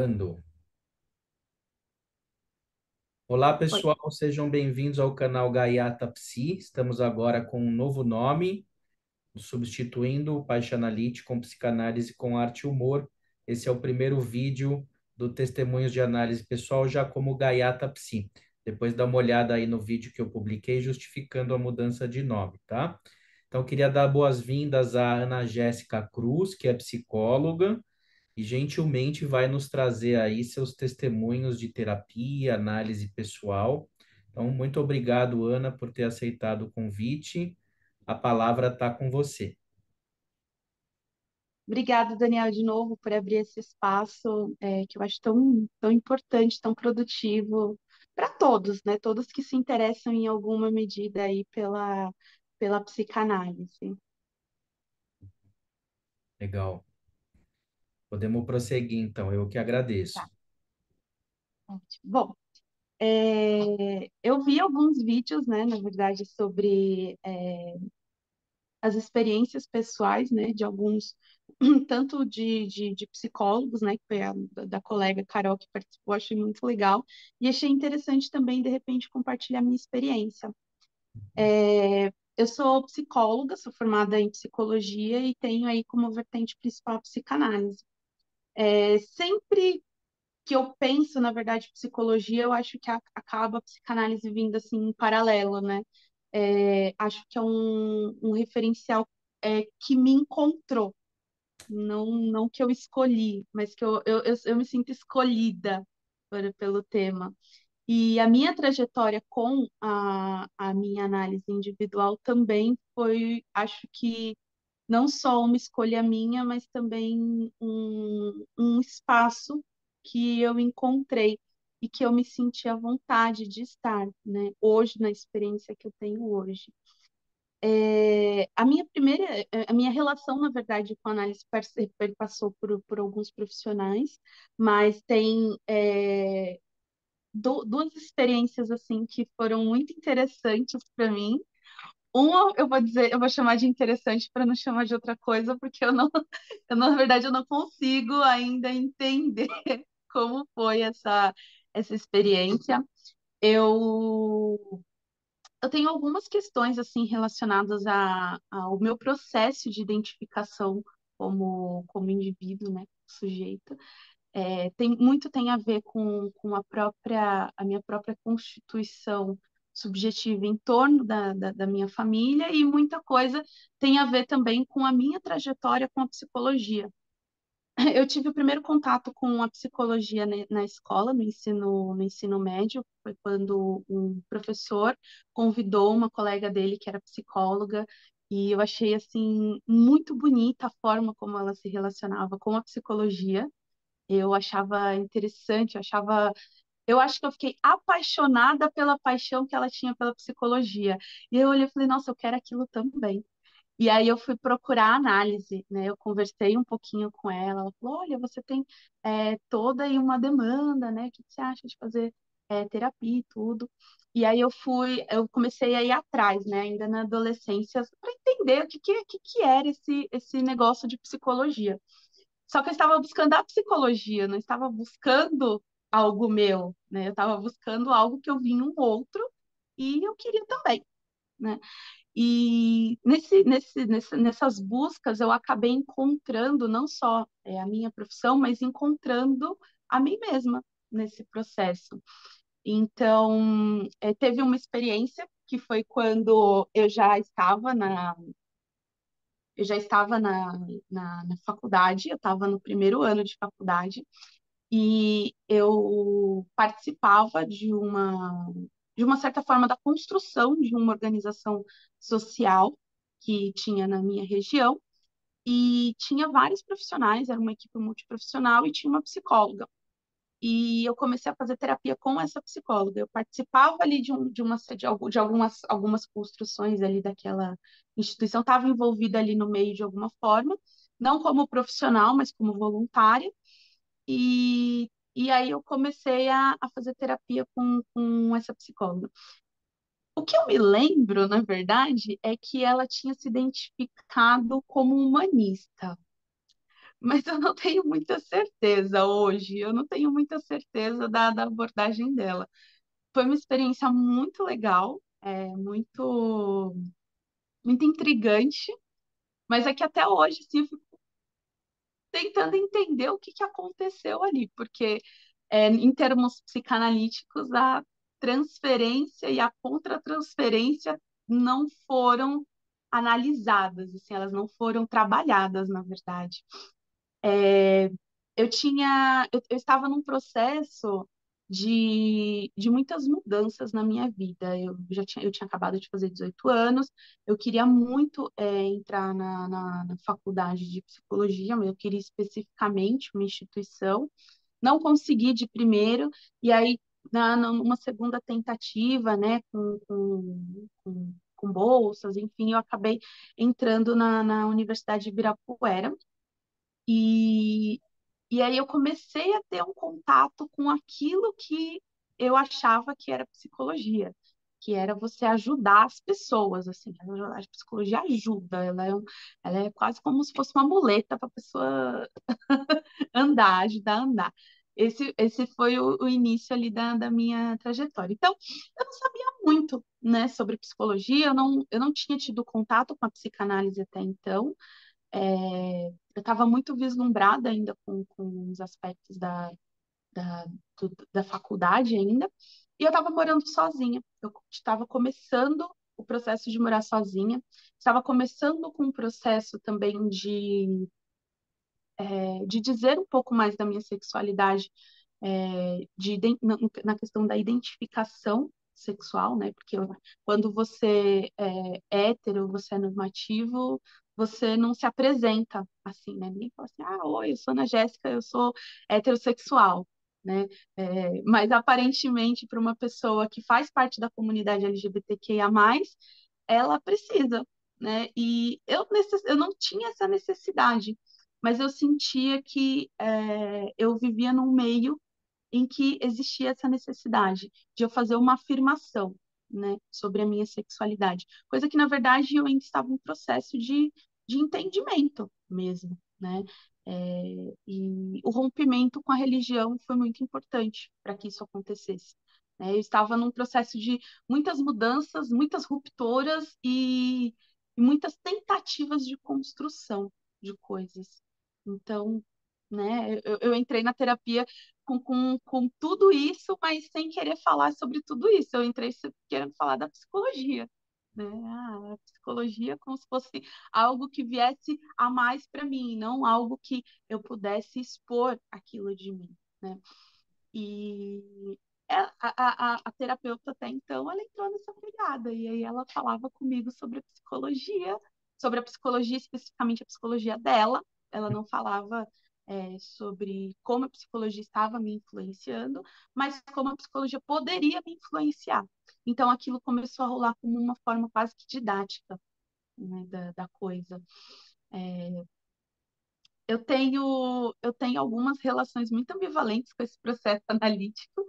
Ando. Olá, Oi. pessoal, sejam bem-vindos ao canal Gaiata Psi. Estamos agora com um novo nome, substituindo o Paixanalite com Psicanálise com Arte e Humor. Esse é o primeiro vídeo do Testemunhos de Análise Pessoal, já como Gaiata Psi. Depois dá uma olhada aí no vídeo que eu publiquei justificando a mudança de nome, tá? Então, queria dar boas-vindas à Ana Jéssica Cruz, que é psicóloga, e gentilmente vai nos trazer aí seus testemunhos de terapia, análise pessoal. Então, muito obrigado, Ana, por ter aceitado o convite. A palavra está com você. Obrigada, Daniel, de novo, por abrir esse espaço que eu acho tão importante, tão produtivo para todos, né? Todos que se interessam em alguma medida aí pela psicanálise. Legal. Podemos prosseguir, então. Eu que agradeço. Tá, ótimo. Bom, eu vi alguns vídeos, né, na verdade, sobre as experiências pessoais, né, de alguns, tanto de psicólogos, né, que foi da colega Carol que participou, achei muito legal, e achei interessante também, de repente, compartilhar minha experiência. Eu sou psicóloga, sou formada em psicologia e tenho aí como vertente principal a psicanálise. Sempre que eu penso, na verdade, psicologia, eu acho que acaba a psicanálise vindo assim em paralelo, né? Acho que é um referencial que me encontrou, não que eu escolhi, mas que eu me sinto escolhida pelo tema. E a minha trajetória com a minha análise individual também foi, acho que, não só uma escolha minha, mas também um espaço que eu encontrei e que eu me senti à vontade de estar, né? Hoje, na experiência que eu tenho hoje. A minha relação, na verdade, com a análise passou por alguns profissionais, mas tem duas experiências assim que foram muito interessantes para mim. Uma, eu vou dizer, eu vou chamar de interessante para não chamar de outra coisa, porque na verdade, eu não consigo ainda entender como foi essa experiência. Eu eu tenho algumas questões assim relacionadas ao meu processo de identificação como indivíduo, né, sujeito. Tem a ver com a minha própria constituição subjetiva em torno da minha família e muita coisa tem a ver também com a minha trajetória com a psicologia. Eu tive o primeiro contato com a psicologia na escola, no ensino médio, foi quando um professor convidou uma colega dele que era psicóloga, e eu achei assim muito bonita a forma como ela se relacionava com a psicologia. Eu achava interessante, eu acho que eu fiquei apaixonada pela paixão que ela tinha pela psicologia. E eu olhei e falei, nossa, eu quero aquilo também. E aí eu fui procurar análise, né? Eu conversei um pouquinho com ela. Ela falou: olha, você tem toda aí uma demanda, né? O que você acha de fazer terapia e tudo? E aí eu comecei a ir atrás, né? Ainda na adolescência, para entender o que era esse negócio de psicologia. Só que eu estava buscando a psicologia, não estava buscando algo meu, né? Eu estava buscando algo que eu vi em um outro e eu queria também, né? E nessas buscas eu acabei encontrando não só a minha profissão, mas encontrando a mim mesma nesse processo. Então, teve uma experiência que foi quando eu já estava na faculdade, eu estava no primeiro ano de faculdade, e eu participava de uma certa forma, da construção de uma organização social que tinha na minha região, e tinha vários profissionais, era uma equipe multiprofissional e tinha uma psicóloga. E eu comecei a fazer terapia com essa psicóloga. Eu participava ali de algumas construções ali daquela instituição, estava envolvida ali no meio de alguma forma, não como profissional, mas como voluntária. E aí eu comecei a fazer terapia com essa psicóloga. O que eu me lembro, na verdade, é que ela tinha se identificado como humanista. mas eu não tenho muita certeza hoje, eu não tenho muita certeza da abordagem dela. Foi uma experiência muito legal, muito intrigante, mas é que até hoje, assim, eu fico tentando entender o que que aconteceu ali, porque em termos psicanalíticos, a transferência e a contratransferência não foram analisadas, assim, elas não foram trabalhadas, na verdade. Eu estava num processo de muitas mudanças na minha vida. Eu tinha acabado de fazer 18 anos, eu queria muito entrar na faculdade de psicologia, mas eu queria especificamente uma instituição. Não consegui de primeiro, e aí, numa segunda tentativa, né, com bolsas, enfim, eu acabei entrando na Universidade de Ibirapuera. E, e aí eu comecei a ter um contato com aquilo que eu achava que era psicologia, que era você ajudar as pessoas, assim. A psicologia ajuda, ela é quase como se fosse uma muleta para a pessoa andar, ajudar a andar. Esse foi o início ali da minha trajetória. Então, eu não sabia muito, né, sobre psicologia, eu não tinha tido contato com a psicanálise até então. Eu estava muito vislumbrada ainda com os aspectos da faculdade ainda, e eu estava morando sozinha. Eu estava começando o processo de morar sozinha, estava começando com um processo também de dizer um pouco mais da minha sexualidade, na questão da identificação sexual, né? Porque quando você é hétero, você é normativo, você não se apresenta assim, né? Ninguém fala assim, ah, oi, eu sou Ana Jéssica, eu sou heterossexual, né? Mas aparentemente, para uma pessoa que faz parte da comunidade LGBTQIA+, ela precisa, né? E eu não tinha essa necessidade, mas eu sentia que eu vivia num meio em que existia essa necessidade de eu fazer uma afirmação, né, sobre a minha sexualidade, coisa que, na verdade, eu ainda estava em processo de entendimento mesmo, né? E o rompimento com a religião foi muito importante para que isso acontecesse. Né? Eu estava num processo de muitas mudanças, muitas rupturas e muitas tentativas de construção de coisas. Então, né, eu entrei na terapia com tudo isso, mas sem querer falar sobre tudo isso. Eu entrei querendo falar da psicologia, né? A psicologia como se fosse algo que viesse a mais para mim, não algo que eu pudesse expor aquilo de mim, né? E a terapeuta até então, ela entrou nessa pegada, e aí ela falava comigo sobre a psicologia, especificamente a psicologia dela. Ela não falava sobre como a psicologia estava me influenciando, mas como a psicologia poderia me influenciar. Então, aquilo começou a rolar como uma forma quase que didática, né, da coisa. Eu tenho algumas relações muito ambivalentes com esse processo analítico,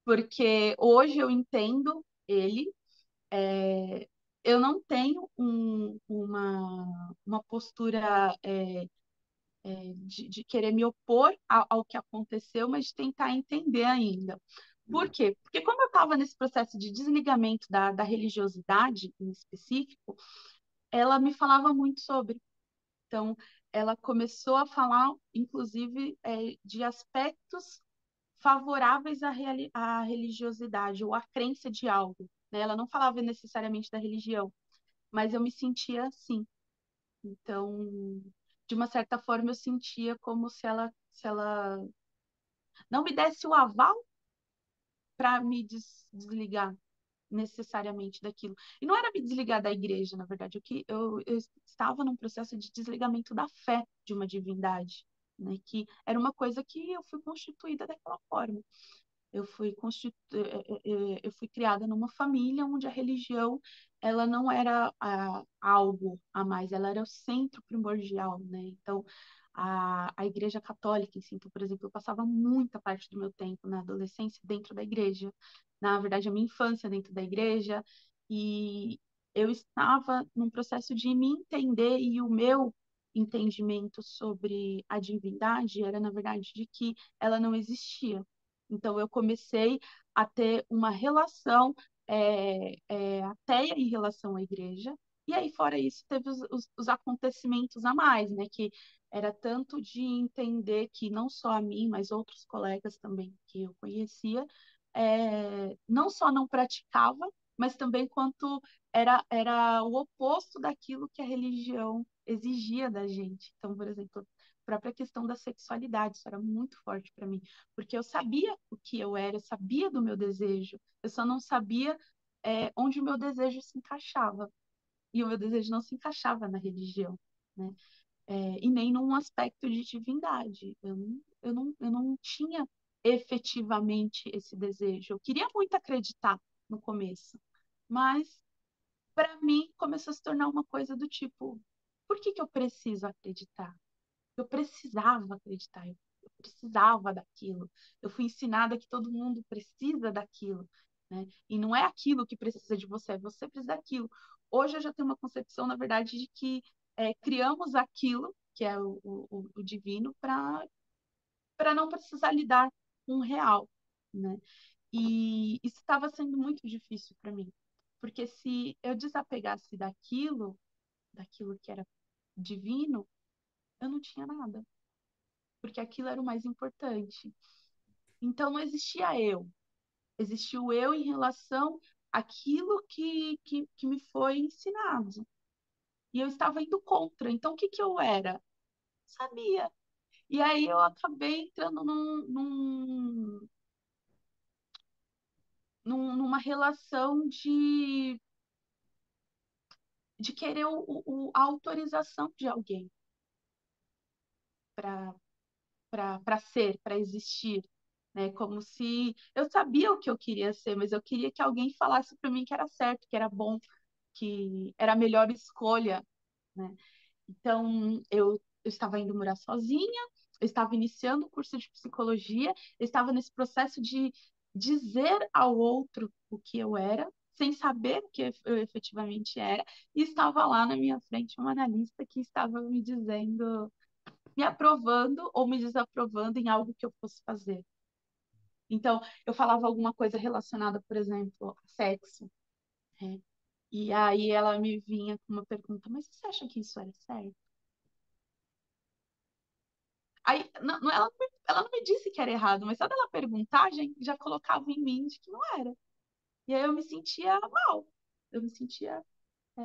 porque hoje eu entendo ele, eu não tenho uma postura de querer me opor ao que aconteceu, mas de tentar entender ainda. Por quê? Porque como eu estava nesse processo de desligamento da religiosidade em específico, ela me falava muito sobre. Então, ela começou a falar, inclusive, de aspectos favoráveis à religiosidade ou à crença de algo, né? Ela não falava necessariamente da religião, mas eu me sentia assim. Então, de uma certa forma, eu sentia como se ela não me desse o aval para me desligar necessariamente daquilo. E não era me desligar da igreja, na verdade, eu estava num processo de desligamento da fé de uma divindade, né? Que era uma coisa que eu fui constituída daquela forma. Eu fui criada numa família onde a religião ela não era algo a mais, ela era o centro primordial, né? Então, a Igreja Católica, assim, então, por exemplo, eu passava muita parte do meu tempo na adolescência dentro da igreja, na verdade, a minha infância dentro da igreja, e eu estava num processo de me entender e o meu entendimento sobre a divindade era, na verdade, de que ela não existia. Então, eu comecei a ter uma relação ateia em relação à igreja. E aí, fora isso, teve os acontecimentos a mais, né? Que era tanto de entender que não só a mim, mas outros colegas também que eu conhecia, não só não praticava, mas também quanto era o oposto daquilo que a religião exigia da gente. Então, por exemplo, a própria questão da sexualidade, isso era muito forte para mim, porque eu sabia o que eu era, eu sabia do meu desejo, eu só não sabia onde o meu desejo se encaixava. E o meu desejo não se encaixava na religião, né? E nem num aspecto de divindade. Eu não tinha efetivamente esse desejo. Eu queria muito acreditar no começo, mas para mim começou a se tornar uma coisa do tipo: por que que eu preciso acreditar? Eu precisava acreditar, eu precisava daquilo. Eu fui ensinada que todo mundo precisa daquilo, né? E não é aquilo que precisa de você, você precisa daquilo. Hoje eu já tenho uma concepção, na verdade, de que criamos aquilo, que é o divino, para não precisar lidar com o real, né? E isso estava sendo muito difícil para mim, porque se eu desapegasse daquilo que era divino, eu não tinha nada, porque aquilo era o mais importante. Então não existia eu, existia o eu em relação àquilo que me foi ensinado. E eu estava indo contra. Então o que que eu era? Sabia. E aí eu acabei entrando numa relação de querer a autorização de alguém para ser, para existir, né? Como se eu sabia o que eu queria ser, mas eu queria que alguém falasse para mim que era certo, que era bom, que era a melhor escolha, né? Então, eu estava indo morar sozinha, eu estava iniciando o curso de psicologia, eu estava nesse processo de dizer ao outro o que eu era, sem saber o que eu efetivamente era, e estava lá na minha frente uma analista que estava me dizendo, me aprovando ou me desaprovando em algo que eu fosse fazer. Então, eu falava alguma coisa relacionada, por exemplo, a sexo, né? E aí ela me vinha com uma pergunta: mas você acha que isso era certo? Aí, ela não me disse que era errado, mas só dela perguntar, já colocava em mim de que não era. E aí eu me sentia mal. Eu me sentia, é,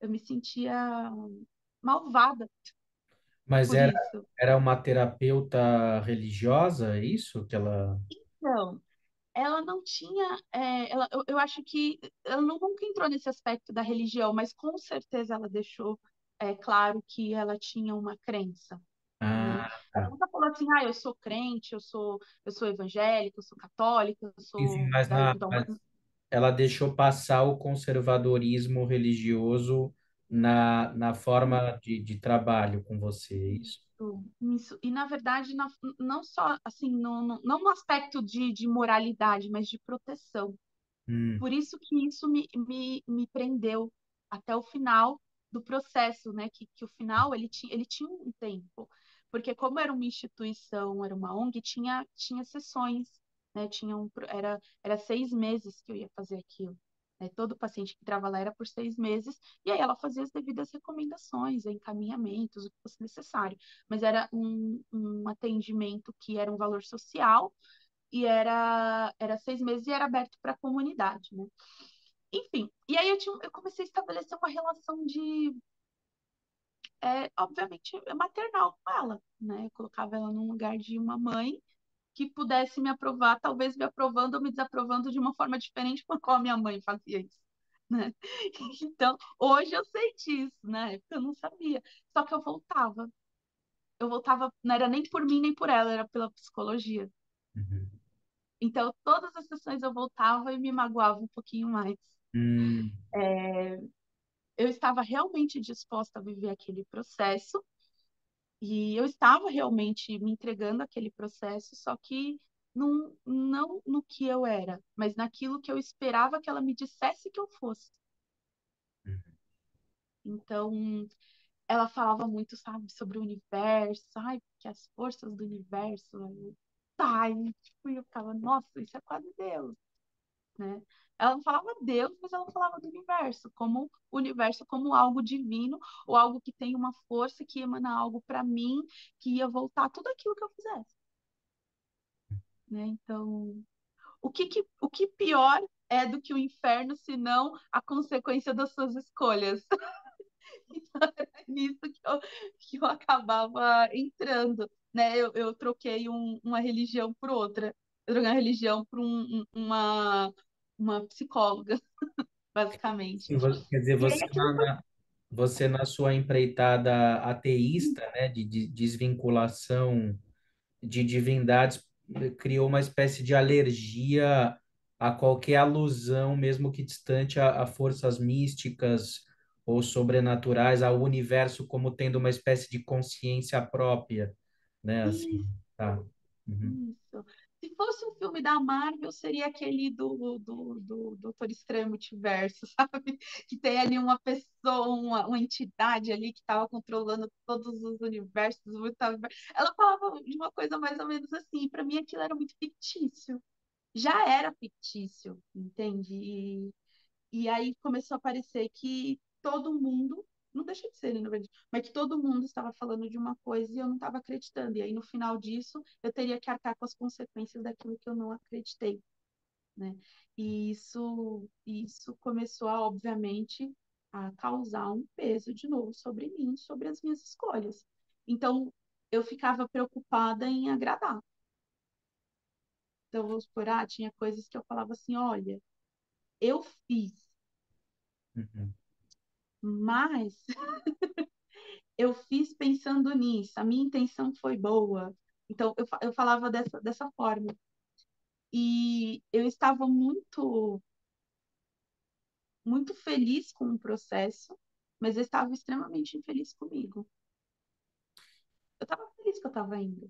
eu me sentia malvada Mas por isso. era uma terapeuta religiosa, é isso que ela... Então, ela não tinha, eu acho que ela nunca entrou nesse aspecto da religião, mas com certeza ela deixou claro que ela tinha uma crença, né? Ah, Ela tá. nunca falou assim: ah, eu sou crente, eu sou evangélica, eu sou católica, eu Sim, sim, sou mas, mas ela deixou passar o conservadorismo religioso na forma de trabalho com você, é isso? isso. E, na verdade, não só assim, não no aspecto de moralidade, mas de proteção. Hum, Por isso que isso me prendeu até o final do processo, né? Que o final ele tinha um tempo, porque como era uma instituição, era uma ONG, tinha sessões, né? Era 6 meses que eu ia fazer aquilo. Né? Todo paciente que entrava lá era por 6 meses, e aí ela fazia as devidas recomendações, encaminhamentos, o que fosse necessário. Mas era um atendimento que era um valor social e era 6 meses e era aberto para a comunidade, né? Enfim, e aí eu comecei a estabelecer uma relação obviamente, maternal com ela, né? Eu colocava ela num lugar de uma mãe que pudesse me aprovar, talvez me aprovando ou me desaprovando de uma forma diferente com a qual a minha mãe fazia isso, né? Então, hoje eu sei disso, né? Porque eu não sabia. Só que eu voltava, não era nem por mim nem por ela, era pela psicologia. uhum. Então, todas as sessões eu voltava e me magoava um pouquinho mais. Hum, Eu estava realmente disposta a viver aquele processo e eu estava realmente me entregando àquele processo, só que não no que eu era, mas naquilo que eu esperava que ela me dissesse que eu fosse. uhum. Então, ela falava muito, sabe, sobre o universo, sabe, que as forças do universo, né? Tá, e, tipo, eu ficava, nossa, isso é quase Deus, né? Ela não falava Deus, mas ela falava do universo, como o universo como algo divino, ou algo que tem uma força que emana algo para mim, que ia voltar tudo aquilo que eu fizesse, né? Então, o que pior é do que o inferno, senão a consequência das suas escolhas? Então, era nisso que eu acabava entrando, né? Eu troquei uma religião por outra. Eu troquei uma religião por uma psicóloga, basicamente. Sim, quer dizer, E aí aquilo foi. você na sua empreitada ateísta, né, de desvinculação de divindades, criou uma espécie de alergia a qualquer alusão, mesmo que distante, a forças místicas ou sobrenaturais, ao universo como tendo uma espécie de consciência própria, né? Assim, tá. Uhum. Isso. Se fosse um filme da Marvel, seria aquele do Doutor Estranho Multiverso, sabe? Que tem ali uma pessoa, uma entidade ali que estava controlando todos os universos, os multiversos. Ela falava de uma coisa mais ou menos assim. Para mim, aquilo era muito fictício. Já era fictício, entende? E aí começou a aparecer que todo mundo, não deixa de ser, né, na verdade, mas que todo mundo estava falando de uma coisa e eu não estava acreditando. E aí, no final disso, eu teria que arcar com as consequências daquilo que eu não acreditei, né? E isso começou a, obviamente, a causar um peso de novo sobre mim, sobre as minhas escolhas. Então, eu ficava preocupada em agradar. Então, vamos supor, tinha coisas que eu falava assim, olha, eu fiz, Uhum. mas eu fiz pensando nisso, a minha intenção foi boa. Então, eu falava dessa forma. E eu estava muito feliz com o processo, mas eu estava extremamente infeliz comigo. Eu estava feliz que eu estava indo.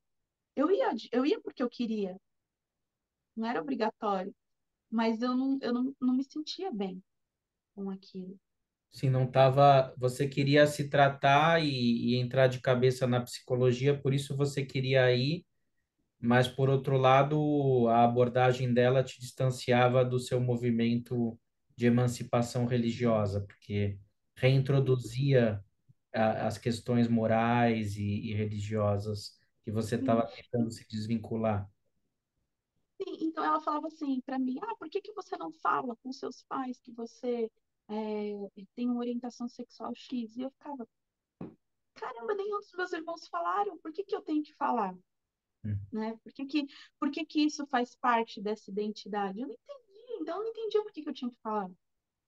Eu ia porque eu queria, não era obrigatório, mas eu não me sentia bem com aquilo. Se não estava, você queria se tratar e entrar de cabeça na psicologia, por isso você queria ir, mas por outro lado, a abordagem dela te distanciava do seu movimento de emancipação religiosa, porque reintroduzia as questões morais e religiosas que você Sim, estava tentando se desvincular. sim, então ela falava assim para mim: por que que você não fala com seus pais que você tem uma orientação sexual X? E eu ficava, caramba, nenhum dos meus irmãos falaram, por que que eu tenho que falar? Hum. Né? Por que que isso faz parte dessa identidade? Eu não entendi, então eu não entendia por que que eu tinha que falar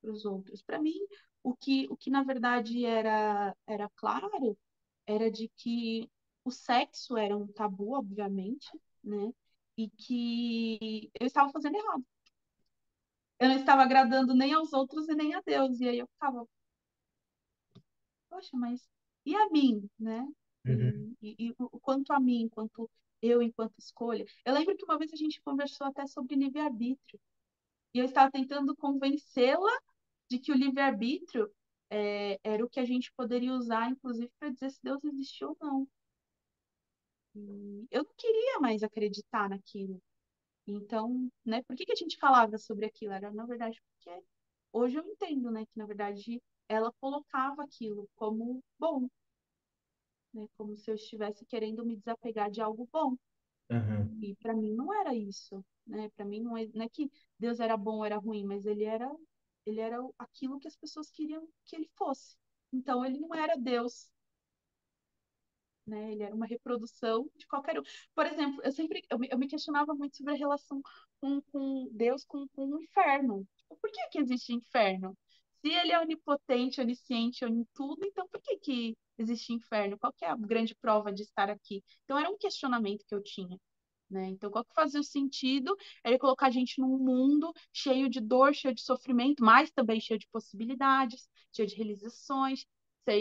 para os outros. Para mim, o que na verdade era claro era de que o sexo era um tabu, obviamente, né? E que eu estava fazendo errado. Eu não estava agradando nem aos outros e nem a Deus. E aí eu ficava, poxa, mas e a mim, né? Uhum. E o quanto a mim, enquanto eu, enquanto escolha. Eu lembro que uma vez a gente conversou até sobre livre-arbítrio. E eu estava tentando convencê-la de que o livre-arbítrio era o que a gente poderia usar, inclusive, para dizer se Deus existiu ou não. E eu não queria mais acreditar naquilo. Então, né, por que que a gente falava sobre aquilo? Era, na verdade, porque hoje eu entendo, né, que, na verdade, ela colocava aquilo como bom, né, como se eu estivesse querendo me desapegar de algo bom. Uhum. E para mim não era isso, né? Para mim não é que Deus era bom ou era ruim, mas ele era aquilo que as pessoas queriam que ele fosse. Então ele não era Deus, né? Ele era uma reprodução de qualquer um. Por exemplo, eu me questionava muito sobre a relação com Deus com o inferno. Tipo, por que que existe inferno? Se ele é onipotente, onisciente, tudo, então por que que existe inferno? Qual que é a grande prova de estar aqui? Então era um questionamento que eu tinha. Né? Então, qual que fazia o sentido era colocar a gente num mundo cheio de dor, cheio de sofrimento, mas também cheio de possibilidades, cheio de realizações,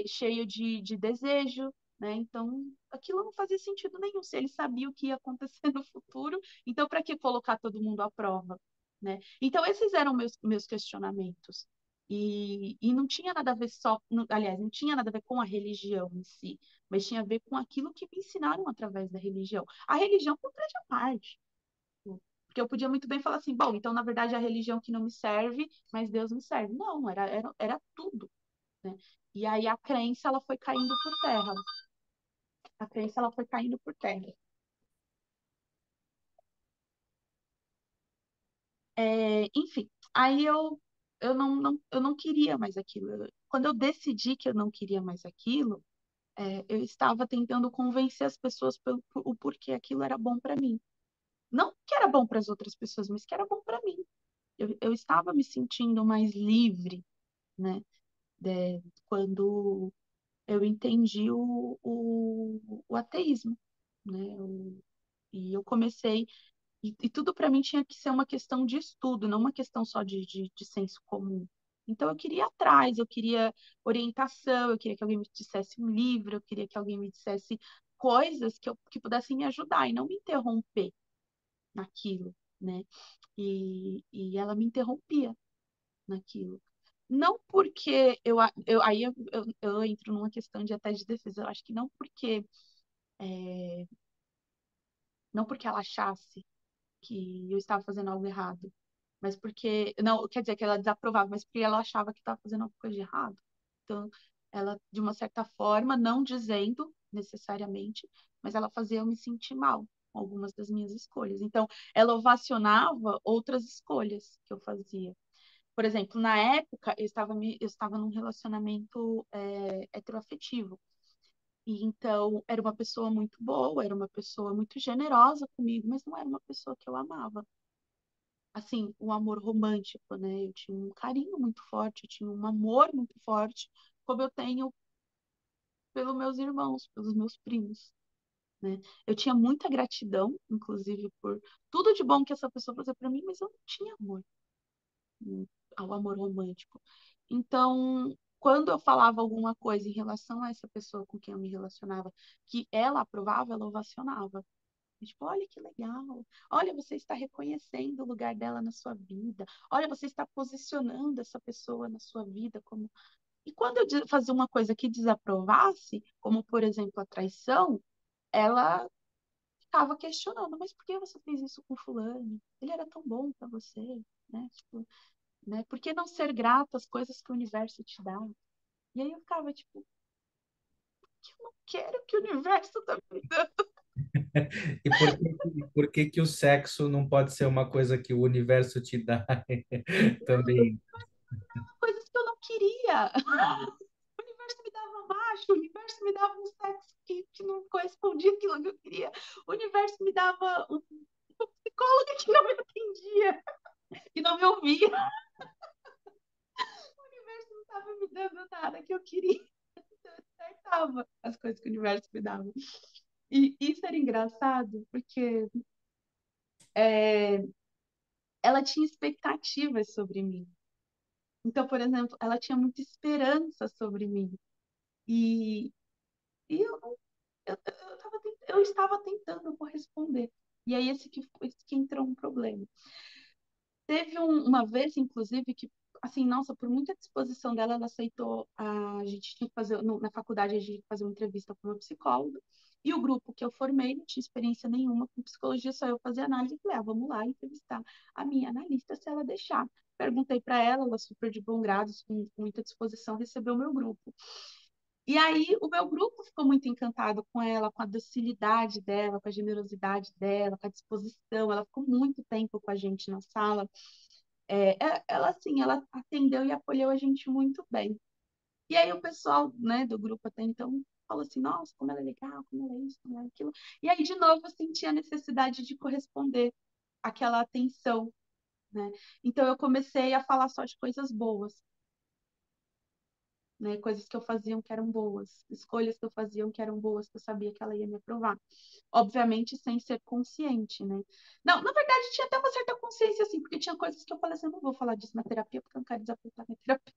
cheio de desejo, né? Então, aquilo não fazia sentido nenhum. Se ele sabia o que ia acontecer no futuro, então para que colocar todo mundo à prova, né? Então, esses eram meus questionamentos. E não tinha nada a ver só, aliás, não tinha nada a ver com a religião em si, mas tinha a ver com aquilo que me ensinaram através da religião. A religião por grande parte. Porque eu podia muito bem falar assim, bom, então na verdade a religião que não me serve, mas Deus me serve. Não, era tudo, né? E aí a crença ela foi caindo por terra. A crença ela foi caindo por terra. Enfim, aí eu não queria mais aquilo. Quando eu decidi que eu não queria mais aquilo, eu estava tentando convencer as pessoas o porquê aquilo era bom para mim. Não que era bom para as outras pessoas, mas que era bom para mim. Eu estava me sentindo mais livre, né? Quando eu entendi o ateísmo, né? E eu comecei, e tudo para mim tinha que ser uma questão de estudo, não uma questão só de senso comum. Então eu queria ir atrás, eu queria orientação, eu queria que alguém me dissesse um livro, eu queria que alguém me dissesse coisas que pudessem me ajudar e não me interromper naquilo, né? E ela me interrompia naquilo. Não porque aí eu entro numa questão de até de defesa. Eu acho que não porque ela achasse que eu estava fazendo algo errado, mas porque não quer dizer que ela desaprovava, mas porque ela achava que estava fazendo alguma coisa de errado. Então, ela de uma certa forma, não dizendo necessariamente, mas ela fazia eu me sentir mal com algumas das minhas escolhas. Então, ela ovacionava outras escolhas que eu fazia. Por exemplo, na época, eu estava num relacionamento heteroafetivo. E então, era uma pessoa muito boa, era uma pessoa muito generosa comigo, mas não era uma pessoa que eu amava. Assim, um amor romântico, né? Eu tinha um carinho muito forte, eu tinha um amor muito forte, como eu tenho pelos meus irmãos, pelos meus primos, né? Eu tinha muita gratidão, inclusive, por tudo de bom que essa pessoa fazia para mim, mas eu não tinha amor, ao amor romântico. Então, quando eu falava alguma coisa em relação a essa pessoa com quem eu me relacionava, que ela aprovava, ela ovacionava. Tipo, olha que legal. Olha, você está reconhecendo o lugar dela na sua vida. Olha, você está posicionando essa pessoa na sua vida como. E quando eu fazia uma coisa que desaprovasse, como por exemplo a traição, ela ficava questionando, mas por que você fez isso com fulano? Ele era tão bom para você, né? Tipo, né? Por que não ser grato às coisas que o universo te dá? E aí eu ficava tipo, que eu não quero que o universo tá me dando E por que que o sexo não pode ser uma coisa que o universo te dá também? coisas que eu não queria. O universo me dava macho, o universo me dava um sexo que não correspondia àquilo que eu queria. O universo me dava um psicólogo que não me atendia, que não me ouvia. O universo não estava me dando nada que eu queria. Então, eu acertava as coisas que o universo me dava. E isso era engraçado, porque é, ela tinha expectativas sobre mim. Então, por exemplo, ela tinha muita esperança sobre mim. E, e eu estava tentando corresponder. E aí esse que entrou um problema. Teve uma vez, inclusive, que, assim, nossa, por muita disposição dela, ela aceitou, a gente tinha que fazer, na faculdade, a gente tinha que fazer uma entrevista com uma psicóloga, e o grupo que eu formei não tinha experiência nenhuma com psicologia, só eu fazia análise, e falei, ah, vamos lá entrevistar a minha analista, se ela deixar. Perguntei para ela, ela super de bom grado, com muita disposição, recebeu o meu grupo. E aí o meu grupo ficou muito encantado com ela, com a docilidade dela, com a generosidade dela, com a disposição. Ela ficou muito tempo com a gente na sala. Ela assim, ela atendeu e acolheu a gente muito bem. E aí o pessoal, né, do grupo até então falou assim, nossa, como ela é legal, como ela é isso, como ela é aquilo. E aí de novo eu senti a necessidade de corresponder àquela atenção, né? Então eu comecei a falar só de coisas boas, né? Coisas que eu fazia que eram boas, escolhas que eu fazia que eram boas, que eu sabia que ela ia me aprovar. Obviamente, sem ser consciente, né? Não, na verdade, tinha até uma certa consciência, assim, porque tinha coisas que eu falei assim, eu não vou falar disso na terapia, porque eu não quero desapontar minha terapia.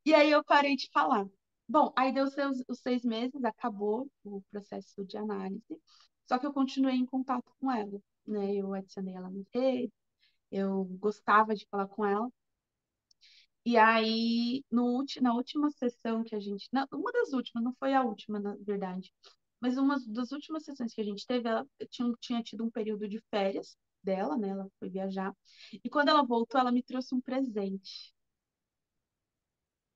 E aí eu parei de falar. Bom, aí deu os 6 meses, acabou o processo de análise, só que eu continuei em contato com ela, né? Eu adicionei ela no rede, eu gostava de falar com ela, E aí, na última sessão que a gente. Uma das últimas, não foi a última, na verdade. Mas uma das últimas sessões que a gente teve, ela tinha tido um período de férias dela, né? Ela foi viajar. E quando ela voltou, ela me trouxe um presente.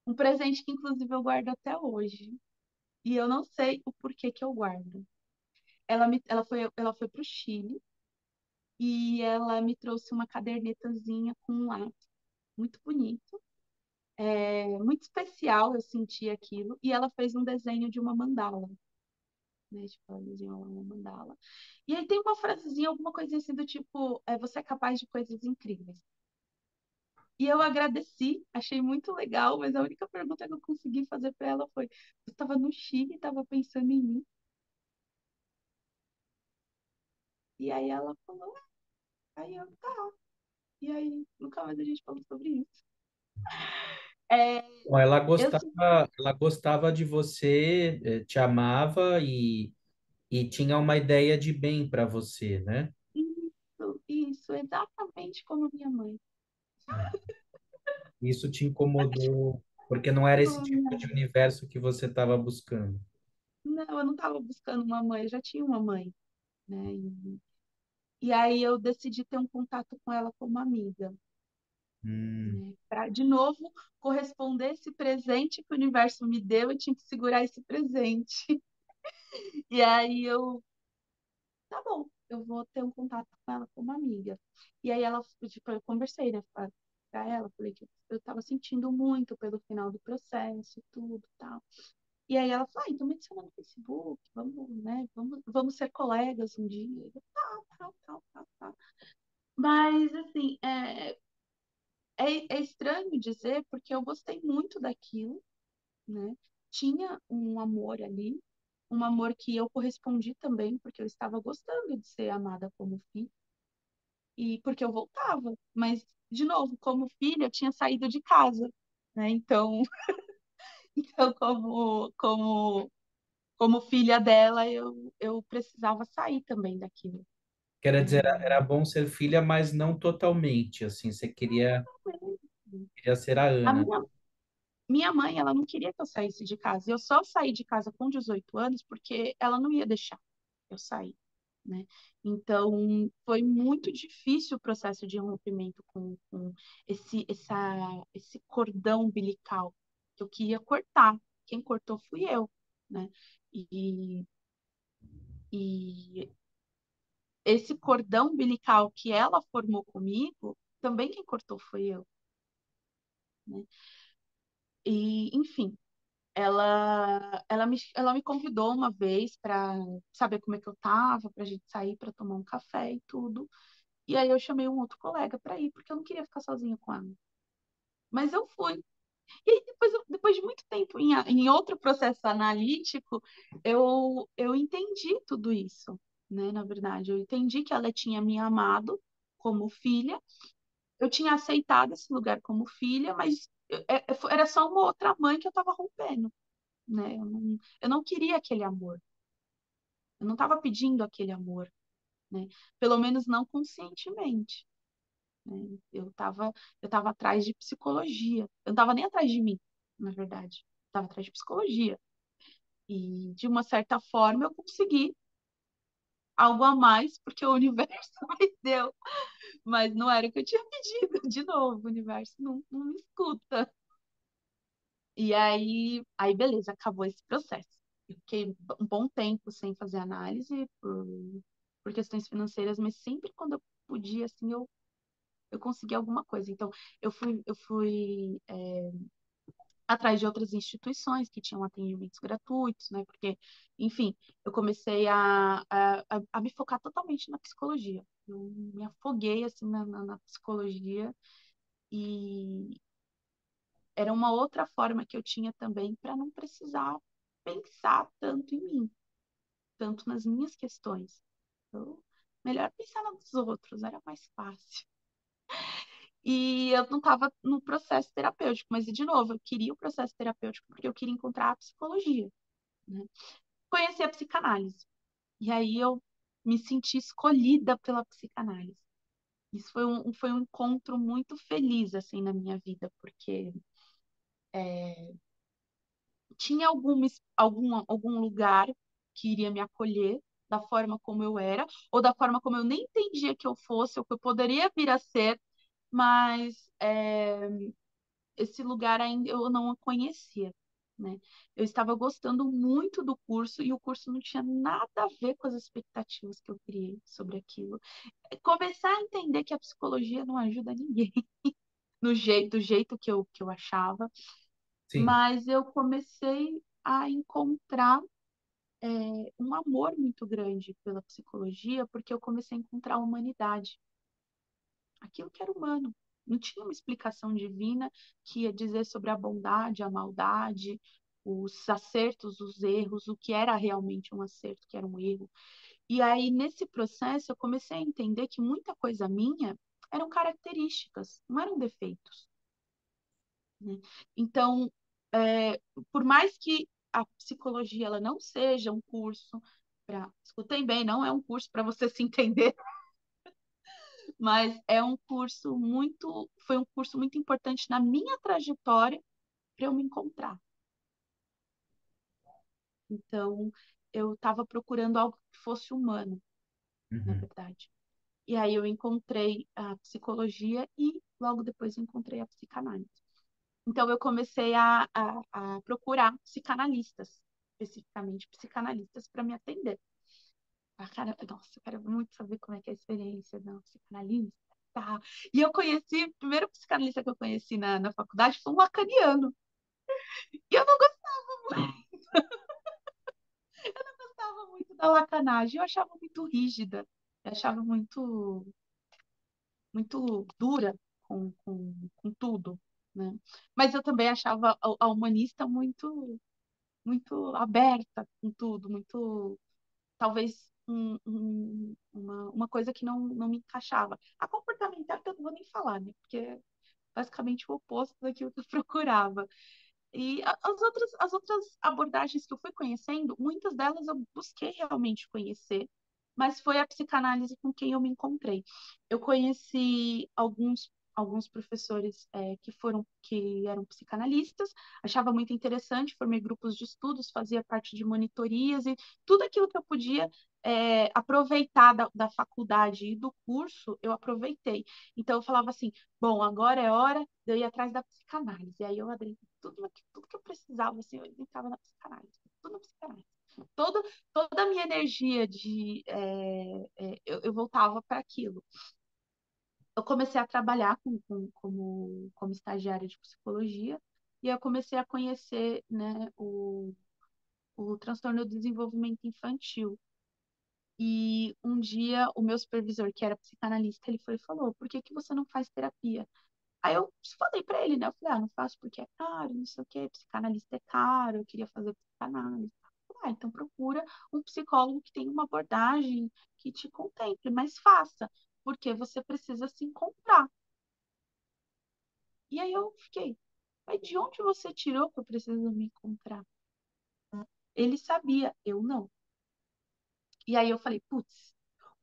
Um presente que, inclusive, eu guardo até hoje. E eu não sei o porquê que eu guardo. Ela foi para o Chile e ela me trouxe uma cadernetazinha com um lápis muito bonito. Muito especial, eu senti aquilo. E ela fez um desenho de uma mandala, né? Tipo, ela desenhou lá uma mandala. E aí tem uma frasezinha, alguma coisinha assim do tipo, você é capaz de coisas incríveis. E eu agradeci, achei muito legal, mas a única pergunta que eu consegui fazer para ela foi: eu estava no Chile, estava pensando em mim. E aí ela falou, aí eu, tá. E aí nunca mais a gente falou sobre isso. É, Bom, eu sinto ela gostava de você, te amava e tinha uma ideia de bem para você, né? isso, exatamente como minha mãe. Isso te incomodou, porque não era esse Como tipo minha de mãe. universo que você estava buscando. Não, eu não estava buscando uma mãe, eu já tinha uma mãe, né? E aí eu decidi ter um contato com ela como amiga, Hum. né? Para, de novo, corresponder esse presente que o universo me deu, eu tinha que segurar esse presente. E aí eu, tá bom, eu vou ter um contato com ela como amiga. E aí ela, tipo, eu conversei, né, pra ela, falei que eu tava sentindo muito pelo final do processo e tudo, tal. E aí ela falou, então me adiciona no Facebook, vamos, né, vamos ser colegas um dia. Eu, tá. Mas, assim, é estranho dizer, porque eu gostei muito daquilo, né? Tinha um amor ali, um amor que eu correspondi também, porque eu estava gostando de ser amada como filha, e porque eu voltava. Mas, de novo, como filha, eu tinha saído de casa, né? Então, então como filha dela, eu precisava sair também daquilo, Quer né? dizer, era bom ser filha, mas não totalmente, assim, você queria ser a A Ana. minha mãe, ela não queria que eu saísse de casa. Eu só saí de casa com 18 anos porque ela não ia deixar eu sair, né? Então, foi muito difícil o processo de rompimento com esse cordão umbilical que eu queria cortar. Quem cortou fui eu, né? E, e esse cordão umbilical que ela formou comigo, também quem cortou foi eu, né? E, enfim, ela me convidou uma vez para saber como é que eu tava, pra gente sair para tomar um café e tudo. E aí eu chamei um outro colega para ir, porque eu não queria ficar sozinha com ela. Mas eu fui. E aí depois de muito tempo em outro processo analítico, eu entendi tudo isso, né? Na verdade, eu entendi que ela tinha me amado como filha, eu tinha aceitado esse lugar como filha, mas era só uma outra mãe que eu estava rompendo, né? Eu não queria aquele amor, eu não estava pedindo aquele amor, né? Pelo menos não conscientemente, né? Eu tava atrás de psicologia, eu não estava nem atrás de mim, na verdade, eu estava atrás de psicologia. E, de uma certa forma, eu consegui algo a mais, porque o universo me deu, mas não era o que eu tinha pedido. De novo, o universo não me escuta. E aí, beleza, acabou esse processo. Eu fiquei um bom tempo sem fazer análise por questões financeiras, mas sempre quando eu podia, assim, eu conseguia alguma coisa. Então, eu fui atrás de outras instituições que tinham atendimentos gratuitos, né? Porque, enfim, eu comecei a me focar totalmente na psicologia. Eu me afoguei, assim, na psicologia e era uma outra forma que eu tinha também para não precisar pensar tanto em mim, tanto nas minhas questões. Eu, melhor pensar nos outros, era mais fácil. E eu não estava no processo terapêutico, mas, de novo, eu queria o processo terapêutico porque eu queria encontrar a psicologia, né? Conheci a psicanálise. E aí eu me senti escolhida pela psicanálise. Isso foi um encontro muito feliz, assim, na minha vida, porque tinha algum lugar que iria me acolher da forma como eu era, ou da forma como eu nem entendia que eu fosse, ou que eu poderia vir a ser, mas esse lugar ainda eu não o conhecia, né? Eu estava gostando muito do curso e o curso não tinha nada a ver com as expectativas que eu criei sobre aquilo. Começar a entender que a psicologia não ajuda ninguém do jeito que eu achava, Sim. mas eu comecei a encontrar um amor muito grande pela psicologia, porque eu comecei a encontrar a humanidade, aquilo que era humano. Não tinha uma explicação divina que ia dizer sobre a bondade, a maldade, os acertos, os erros, o que era realmente um acerto, o que era um erro. E aí, nesse processo, eu comecei a entender que muita coisa minha eram características, não eram defeitos, né? Então, é, por mais que a psicologia ela não seja um curso para, escutem bem, não é um curso para você se entender, mas foi um curso muito importante na minha trajetória para eu me encontrar. Então, eu estava procurando algo que fosse humano, na Uhum. verdade. E aí eu encontrei a psicologia e logo depois encontrei a psicanálise. Então, eu comecei a procurar psicanalistas, especificamente psicanalistas, para me atender. Ah, cara, nossa, eu quero muito saber como é que é a experiência da psicanalista. Tá. E eu conheci, o primeiro psicanalista que eu conheci na faculdade foi um lacaniano. E eu não gostava muito da lacanagem, eu achava muito rígida, eu achava muito dura com tudo, né? Mas eu também achava a humanista muito aberta com tudo, muito, talvez, uma coisa que não me encaixava. A comportamental, que eu não vou nem falar, né? Porque é basicamente o oposto daquilo que eu procurava. E as outras abordagens que eu fui conhecendo, muitas delas eu busquei realmente conhecer, mas foi a psicanálise com quem eu me encontrei. Eu conheci alguns professores que eram psicanalistas, achava muito interessante, formei grupos de estudos, fazia parte de monitorias e tudo aquilo que eu podia aproveitar da faculdade e do curso, eu aproveitei. Então eu falava assim, bom, agora é hora de eu ir atrás da psicanálise. E aí eu abri tudo que eu precisava, assim, eu entrava na psicanálise, tudo na psicanálise. Todo, toda a minha energia eu voltava para aquilo. Eu comecei a trabalhar como estagiária de psicologia e eu comecei a conhecer, né, o transtorno do desenvolvimento infantil. E um dia o meu supervisor, que era psicanalista, ele foi e falou: por que que você não faz terapia? Aí eu falei pra ele, né? Eu falei, não faço porque é caro, não sei o quê, psicanalista é caro, eu queria fazer psicanálise. Então procura um psicólogo que tenha uma abordagem que te contemple, mas faça, porque você precisa se encontrar. E aí eu fiquei, mas de onde você tirou que eu preciso me encontrar? Ele sabia, eu não. E aí eu falei, putz,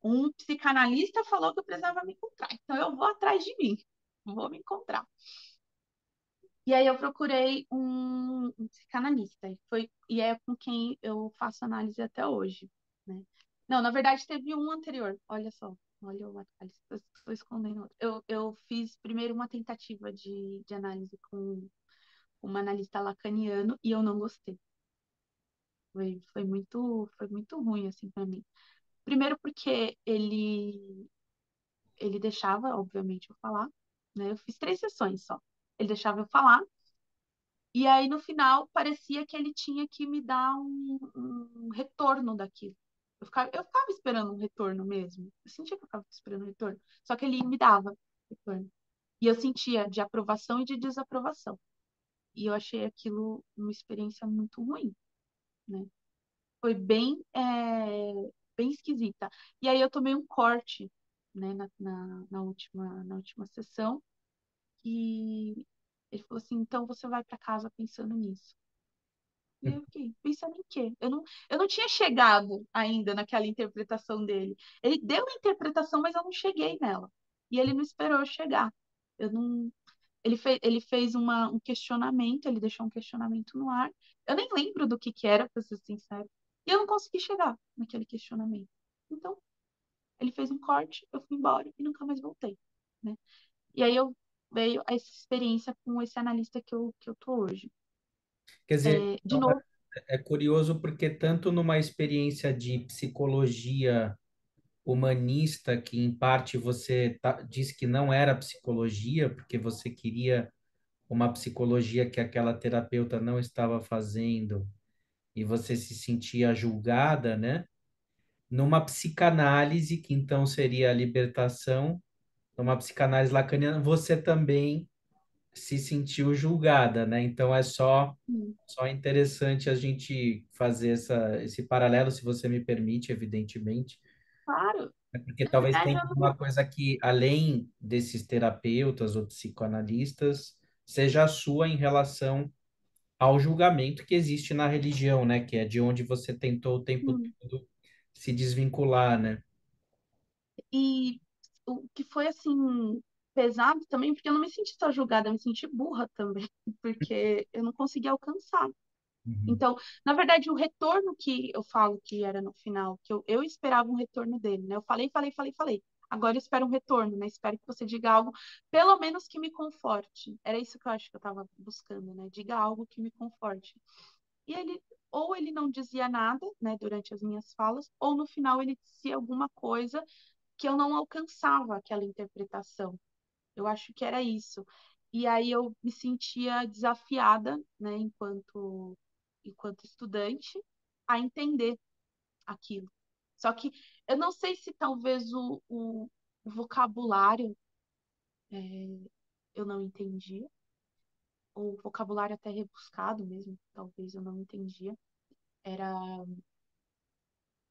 um psicanalista falou que eu precisava me encontrar, então eu vou atrás de mim, vou me encontrar. E aí eu procurei um psicanalista, e é com quem eu faço análise até hoje, né? Não, na verdade teve um anterior, olha só, olha o atalho, estou escondendo outro. Eu fiz primeiro uma tentativa de análise com um analista lacaniano e eu não gostei. Foi muito ruim, assim, para mim. Primeiro porque ele deixava, obviamente, eu falar, né? Eu fiz 3 sessões só. Ele deixava eu falar. E aí, no final, parecia que ele tinha que me dar um retorno daquilo. Eu ficava esperando um retorno mesmo. Eu sentia que eu ficava esperando um retorno. Só que ele me dava retorno. E eu sentia de aprovação e de desaprovação. E eu achei aquilo uma experiência muito ruim, né? Foi bem esquisita. E aí eu tomei um corte, né, na última sessão. E ele falou assim, então você vai para casa pensando nisso. E eu fiquei pensando em quê? Eu não tinha chegado ainda naquela interpretação dele. Ele deu a interpretação, mas eu não cheguei nela. E ele não esperou eu chegar. Eu não, ele fez um questionamento, ele deixou um questionamento no ar. Eu nem lembro do que era, para ser sincero. E eu não consegui chegar naquele questionamento. Então, ele fez um corte, eu fui embora e nunca mais voltei, né? E aí eu veio essa experiência com esse analista que eu tô hoje. Quer dizer, De novo, é curioso porque tanto numa experiência de psicologia humanista, que em parte você disse que não era psicologia, porque você queria uma psicologia que aquela terapeuta não estava fazendo e você se sentia julgada, né? Numa psicanálise, que então seria a libertação, numa psicanálise lacaniana, você também se sentiu julgada, né? Então é só interessante a gente fazer esse paralelo, se você me permite, evidentemente, claro, né? Porque na talvez verdade, tenha eu uma não. coisa que, além desses terapeutas ou psicoanalistas, seja a sua em relação ao julgamento que existe na religião, né? Que é de onde você tentou o tempo Hum. todo se desvincular, né? E o que foi assim pesado também, porque eu não me senti só julgada, eu me senti burra também, porque eu não consegui alcançar. Uhum. Então, na verdade, o retorno que eu falo que era no final, que eu esperava um retorno dele, né? Eu falei, falei, falei, falei. Agora eu espero um retorno, né? Espero que você diga algo, pelo menos que me conforte. Era isso que eu acho que eu estava buscando, né? Diga algo que me conforte. E ele, ou ele não dizia nada, né, durante as minhas falas, ou no final ele dizia alguma coisa que eu não alcançava aquela interpretação. Eu acho que era isso. E aí eu me sentia desafiada, né, enquanto estudante, a entender aquilo. Só que eu não sei se talvez o vocabulário eu não entendia, ou o vocabulário até rebuscado mesmo, talvez eu não entendia. Era,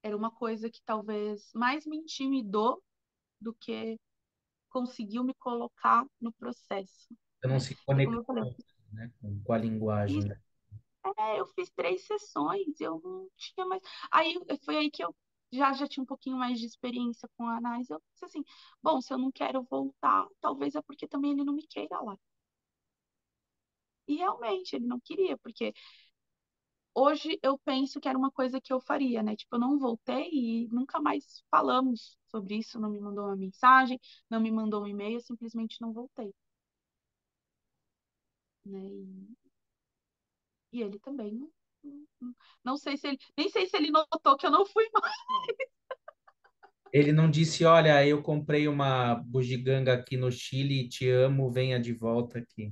era uma coisa que talvez mais me intimidou do que conseguiu me colocar no processo, Você não né? se Porque como eu falei, conectou, né, com a linguagem, né? eu fiz 3 sessões, eu não tinha mais. Aí foi aí que eu já tinha um pouquinho mais de experiência com a análise. Eu pensei assim, bom, se eu não quero voltar, talvez é porque também ele não me queira lá. E realmente ele não queria, porque hoje eu penso que era uma coisa que eu faria, né? Tipo, eu não voltei e nunca mais falamos sobre isso, não me mandou uma mensagem, não me mandou um e-mail, eu simplesmente não voltei, né? E ele também não sei se ele, nem sei se ele notou que eu não fui mais. Ele não disse, olha, eu comprei uma bugiganga aqui no Chile, te amo, venha de volta aqui.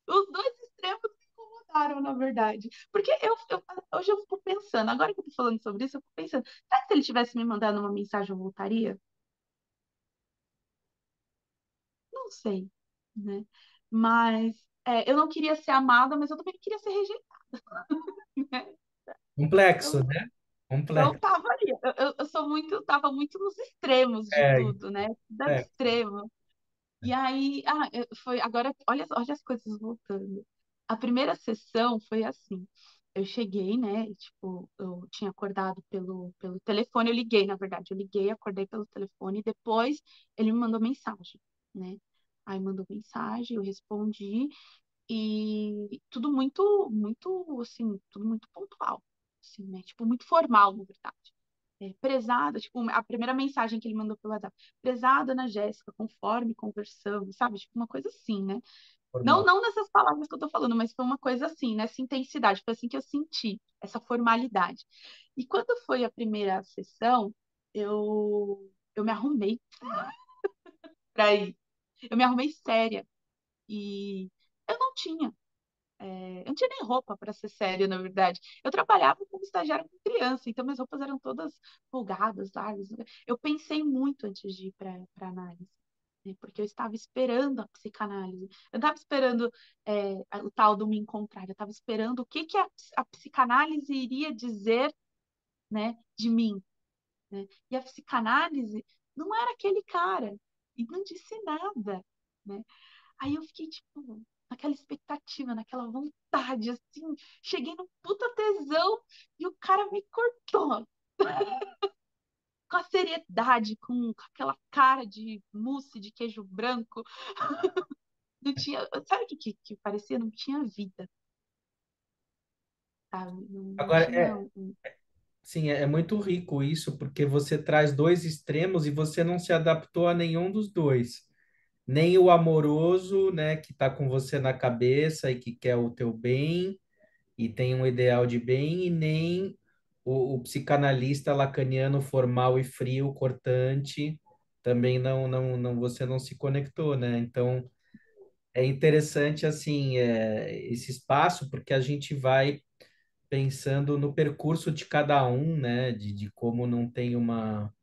Os dois extremos me incomodaram, na verdade. Porque hoje eu fico pensando, agora que eu tô falando sobre isso, eu fico pensando, será que se ele tivesse me mandado uma mensagem, eu voltaria? Não sei, né? Mas eu não queria ser amada, mas eu também não queria ser rejeitada, né? Complexo, Então, né? eu Complexo. tava ali, tava muito nos extremos de É, tudo, né? Da é. extremo. E aí, foi, agora, olha as coisas voltando. A primeira sessão foi assim. Eu cheguei, né? E, tipo, eu tinha acordado pelo telefone. Eu liguei, na verdade. Eu liguei, acordei pelo telefone. E depois ele me mandou mensagem, né? Aí mandou mensagem, eu respondi. E tudo muito, muito, assim, tudo muito pontual. Assim, né? Tipo, muito formal, na verdade. Prezada, tipo, a primeira mensagem que ele mandou pelo WhatsApp, prezada Ana Jéssica, conforme conversamos, sabe? Tipo, uma coisa assim, né? Não, Formal. não nessas palavras que eu tô falando, mas foi uma coisa assim, nessa intensidade, foi assim que eu senti, essa formalidade. E quando foi a primeira sessão, eu me arrumei pra ir. Eu me arrumei séria e eu não tinha. Eu não tinha nem roupa, para ser séria, na verdade. Eu trabalhava como estagiária com criança, então minhas roupas eram todas folgadas, largas. Eu pensei muito antes de ir para análise, né? Porque eu estava esperando a psicanálise. Eu estava esperando o tal do me encontrar. Eu estava esperando o que que a psicanálise iria dizer, né, de mim, né? E a psicanálise não era aquele cara e não disse nada, né? Aí eu fiquei, tipo, naquela expectativa, naquela vontade, assim. Cheguei no puta tesão e o cara me cortou. com a seriedade, com aquela cara de mousse de queijo branco. Não tinha, sabe o que parecia? Não tinha vida, sabe? Não Agora, tinha sim, é muito rico isso, porque você traz dois extremos e você não se adaptou a nenhum dos dois. Nem o amoroso, né, que está com você na cabeça e que quer o teu bem e tem um ideal de bem, e nem o psicanalista lacaniano formal e frio, cortante, também você não se conectou, né? Então, é interessante, assim, esse espaço, porque a gente vai pensando no percurso de cada um, né? De como não tem uma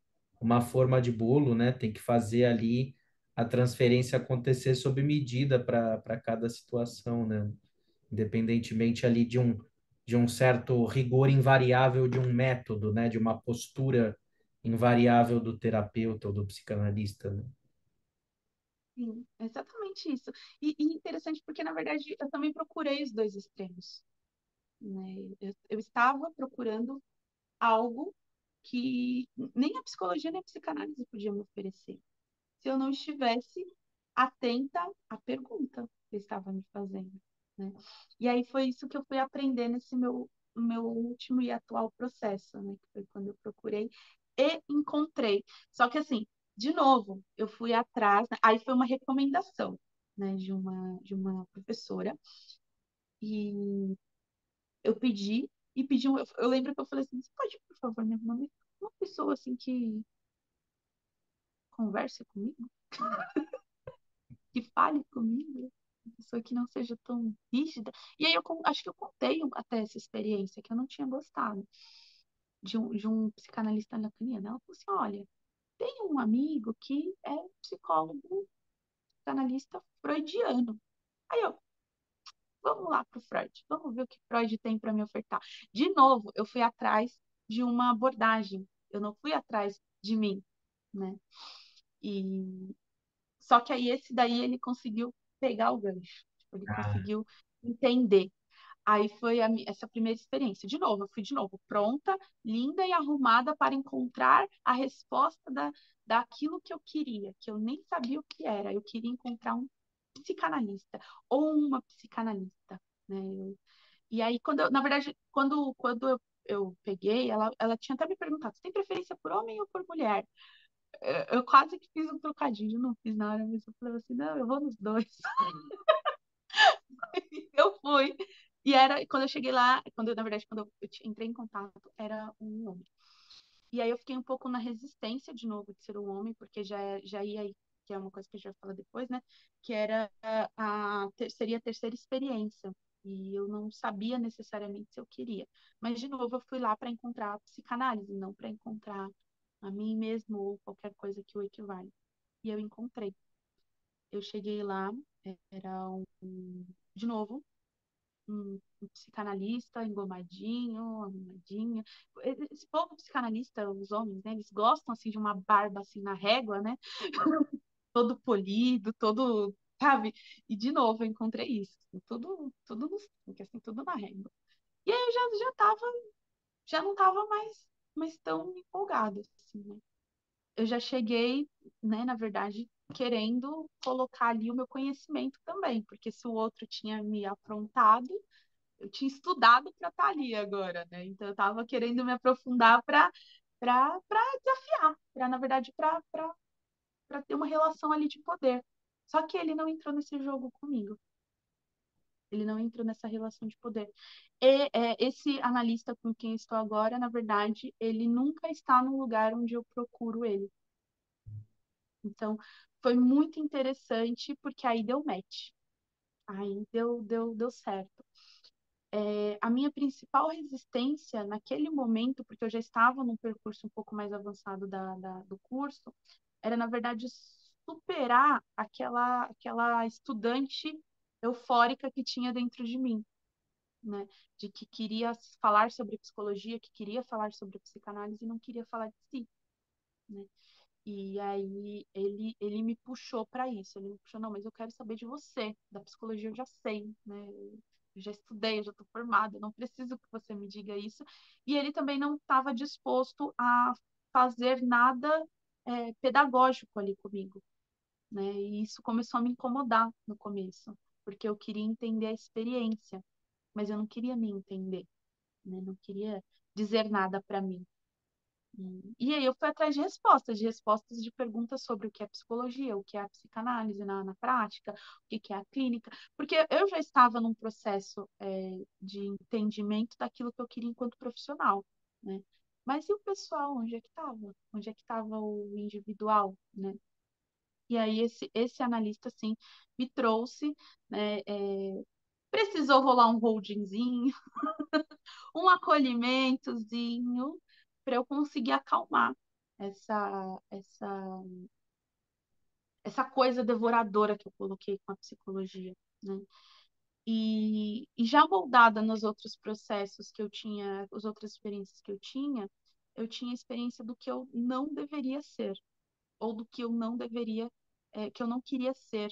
forma de bolo, né? Tem que fazer ali a transferência acontecer sob medida para cada situação, né? Independentemente ali de um certo rigor invariável de um método, né? De uma postura invariável do terapeuta ou do psicanalista, né? sim, é exatamente isso. E interessante porque, na verdade, eu também procurei os dois extremos, né? Eu estava procurando algo que nem a psicologia nem a psicanálise podia me oferecer, se eu não estivesse atenta à pergunta que eu estava me fazendo, né? E aí foi isso que eu fui aprender nesse meu último e atual processo, né? Que foi quando eu procurei e encontrei. Só que assim, de novo, eu fui atrás, né? Aí foi uma recomendação, né? De uma professora e eu pedi eu lembro que eu falei assim, você pode, por favor, me arrumar uma pessoa assim que converse comigo? Que fale comigo, uma pessoa que não seja tão rígida. E aí acho que eu contei até essa experiência, que eu não tinha gostado de um psicanalista lacaniano. Ela falou assim, olha, tem um amigo que é psicólogo, psicanalista freudiano. Aí eu, vamos lá pro Freud, vamos ver o que Freud tem para me ofertar. De novo, eu fui atrás de uma abordagem, eu não fui atrás de mim, né? E só que aí esse daí ele conseguiu pegar o gancho, tipo, ele Ah, conseguiu entender. Aí foi essa primeira experiência. De novo, eu fui de novo pronta, linda e arrumada para encontrar a resposta daquilo que eu queria, que eu nem sabia o que era. Eu queria encontrar um psicanalista ou uma psicanalista, né? E aí, na verdade, quando eu peguei, ela tinha até me perguntado, você tem preferência por homem ou por mulher? Eu quase que fiz um trocadilho, não fiz na hora, mas eu falei assim, não, eu vou nos dois. Eu fui. Quando eu cheguei lá, na verdade, quando eu entrei em contato, era um homem. E aí eu fiquei um pouco na resistência, de novo, de ser um homem, porque já ia, que é uma coisa que a gente vai falar depois, né? Que era seria a terceira experiência. E eu não sabia necessariamente se eu queria. Mas, de novo, eu fui lá para encontrar a psicanálise, não para encontrar a mim mesmo ou qualquer coisa que o equivale. E eu encontrei. Eu cheguei lá, era de novo, um psicanalista engomadinho, arrumadinho. Esse povo psicanalista, os homens, né, eles gostam assim de uma barba assim na régua, né? Todo polido, todo, sabe? E de novo eu encontrei isso, assim, tudo no assim, tudo na régua. E aí eu já não tava mais tão empolgada, assim, né? Eu já cheguei, né, na verdade, querendo colocar ali o meu conhecimento também, porque se o outro tinha me afrontado, eu tinha estudado para estar ali agora, né? Então eu estava querendo me aprofundar para desafiar, para na verdade para ter uma relação ali de poder. Só que ele não entrou nesse jogo comigo. Ele não entrou nessa relação de poder. E esse analista com quem eu estou agora, na verdade, ele nunca está no lugar onde eu procuro ele. Então, foi muito interessante porque aí deu match. Aí deu certo. A minha principal resistência naquele momento, porque eu já estava num percurso um pouco mais avançado do curso, era, na verdade, superar aquela estudante eufórica que tinha dentro de mim, né? De que queria falar sobre psicologia, que queria falar sobre psicanálise e não queria falar de si, né? E aí ele me puxou para isso. Ele me puxou, não, mas eu quero saber de você. Da psicologia eu já sei, né? Eu já estudei, eu já estou formada, eu não preciso que você me diga isso. E ele também não estava disposto a fazer nada pedagógico ali comigo, né? E isso começou a me incomodar no começo, porque eu queria entender a experiência, mas eu não queria me entender, né? Não queria dizer nada para mim. E aí eu fui atrás de respostas de perguntas sobre o que é psicologia, o que é a psicanálise na prática, o que é a clínica, porque eu já estava num processo de entendimento daquilo que eu queria enquanto profissional, né? Mas e o pessoal, onde é que estava? Onde é que estava o individual, né? E aí esse analista, assim, me trouxe, né? Precisou rolar um holdingzinho, um acolhimentozinho para eu conseguir acalmar essa, essa, essa coisa devoradora que eu coloquei com a psicologia, né? E já moldada nos outros processos que eu tinha, as outras experiências que eu tinha experiência do que eu não deveria ser, ou do que eu não deveria, que eu não queria ser,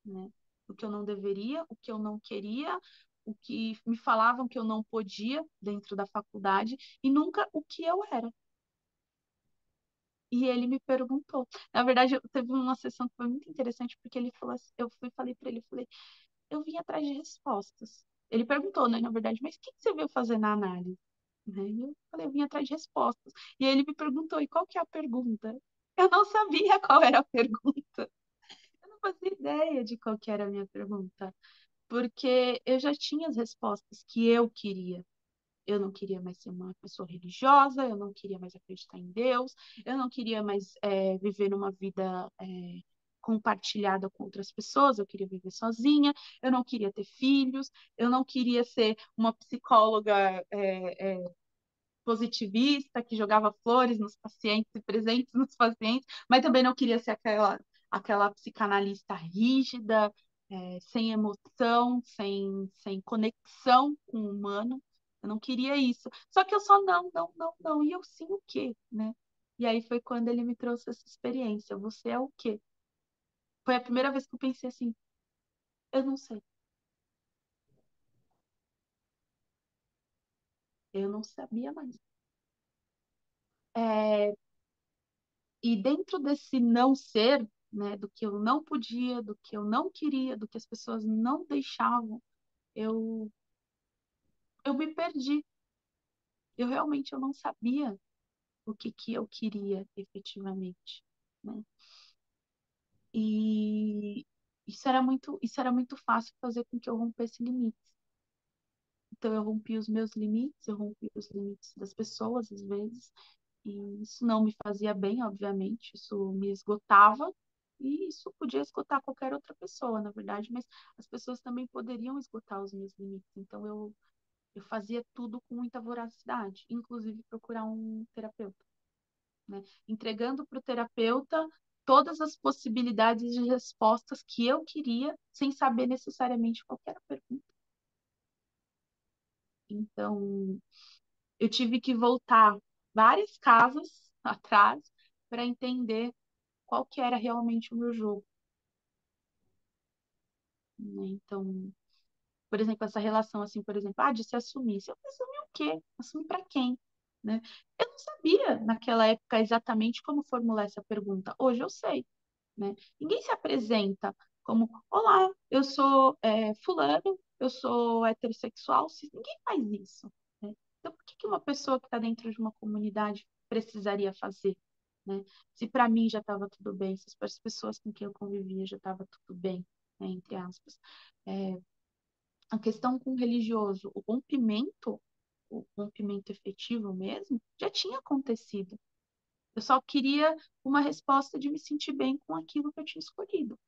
né? O que eu não deveria, o que eu não queria, o que me falavam que eu não podia dentro da faculdade e nunca o que eu era. E ele me perguntou. Na verdade, teve uma sessão que foi muito interessante porque ele falou assim, eu fui falei para ele, falei, eu vim atrás de respostas. Ele perguntou, né, na verdade, mas o que você veio fazer na análise? Né? E eu falei, eu vim atrás de respostas. E aí ele me perguntou, e qual que é a pergunta? Eu não sabia qual era a pergunta. Eu não fazia ideia de qual que era a minha pergunta, porque eu já tinha as respostas que eu queria. Eu não queria mais ser uma pessoa religiosa, eu não queria mais acreditar em Deus, eu não queria mais viver uma vida compartilhada com outras pessoas, eu queria viver sozinha, eu não queria ter filhos, eu não queria ser uma psicóloga positivista que jogava flores nos pacientes e presentes nos pacientes, mas também não queria ser aquela psicanalista rígida, sem emoção, sem conexão com o humano. Eu não queria isso. Só que eu só não, não, não, não. E eu sim o quê, né? E aí foi quando ele me trouxe essa experiência. Você é o quê? Foi a primeira vez que eu pensei assim, eu não sei. Eu não sabia mais. É, e dentro desse não ser, né, do que eu não podia, do que eu não queria, do que as pessoas não deixavam, eu, eu me perdi. Eu não sabia o que eu queria efetivamente, né? E isso era muito fácil fazer com que eu rompesse limites. Então eu rompi os meus limites, eu rompi os limites das pessoas às vezes, e isso não me fazia bem, obviamente, isso me esgotava, e isso podia esgotar qualquer outra pessoa, na verdade, mas as pessoas também poderiam esgotar os meus limites. Então eu fazia tudo com muita voracidade, inclusive procurar um terapeuta, né? Entregando para o terapeuta todas as possibilidades de respostas que eu queria, sem saber necessariamente qual era a pergunta. Então, eu tive que voltar várias casas atrás para entender qual que era realmente o meu jogo, né? Então, por exemplo, essa relação assim, por exemplo, de se assumir. Se eu assumir o quê? Assumir para quem? Né? Eu não sabia naquela época exatamente como formular essa pergunta. Hoje eu sei, né? Ninguém se apresenta como, olá, eu sou fulano, eu sou heterossexual, ninguém faz isso, né? Então, por que que uma pessoa que está dentro de uma comunidade precisaria fazer, né? Se para mim já estava tudo bem, se para as pessoas com quem eu convivia já estava tudo bem, né, entre aspas. A questão com o religioso, o rompimento efetivo mesmo, já tinha acontecido. Eu só queria uma resposta de me sentir bem com aquilo que eu tinha escolhido.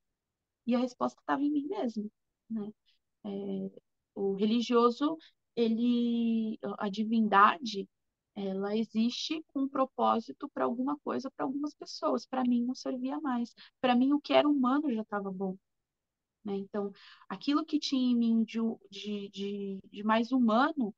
E a resposta estava em mim mesmo, né? É, o religioso, a divindade, ela existe com um propósito para alguma coisa, para algumas pessoas. Para mim não servia mais. Para mim o que era humano já estava bom, né? Então, aquilo que tinha em mim de mais humano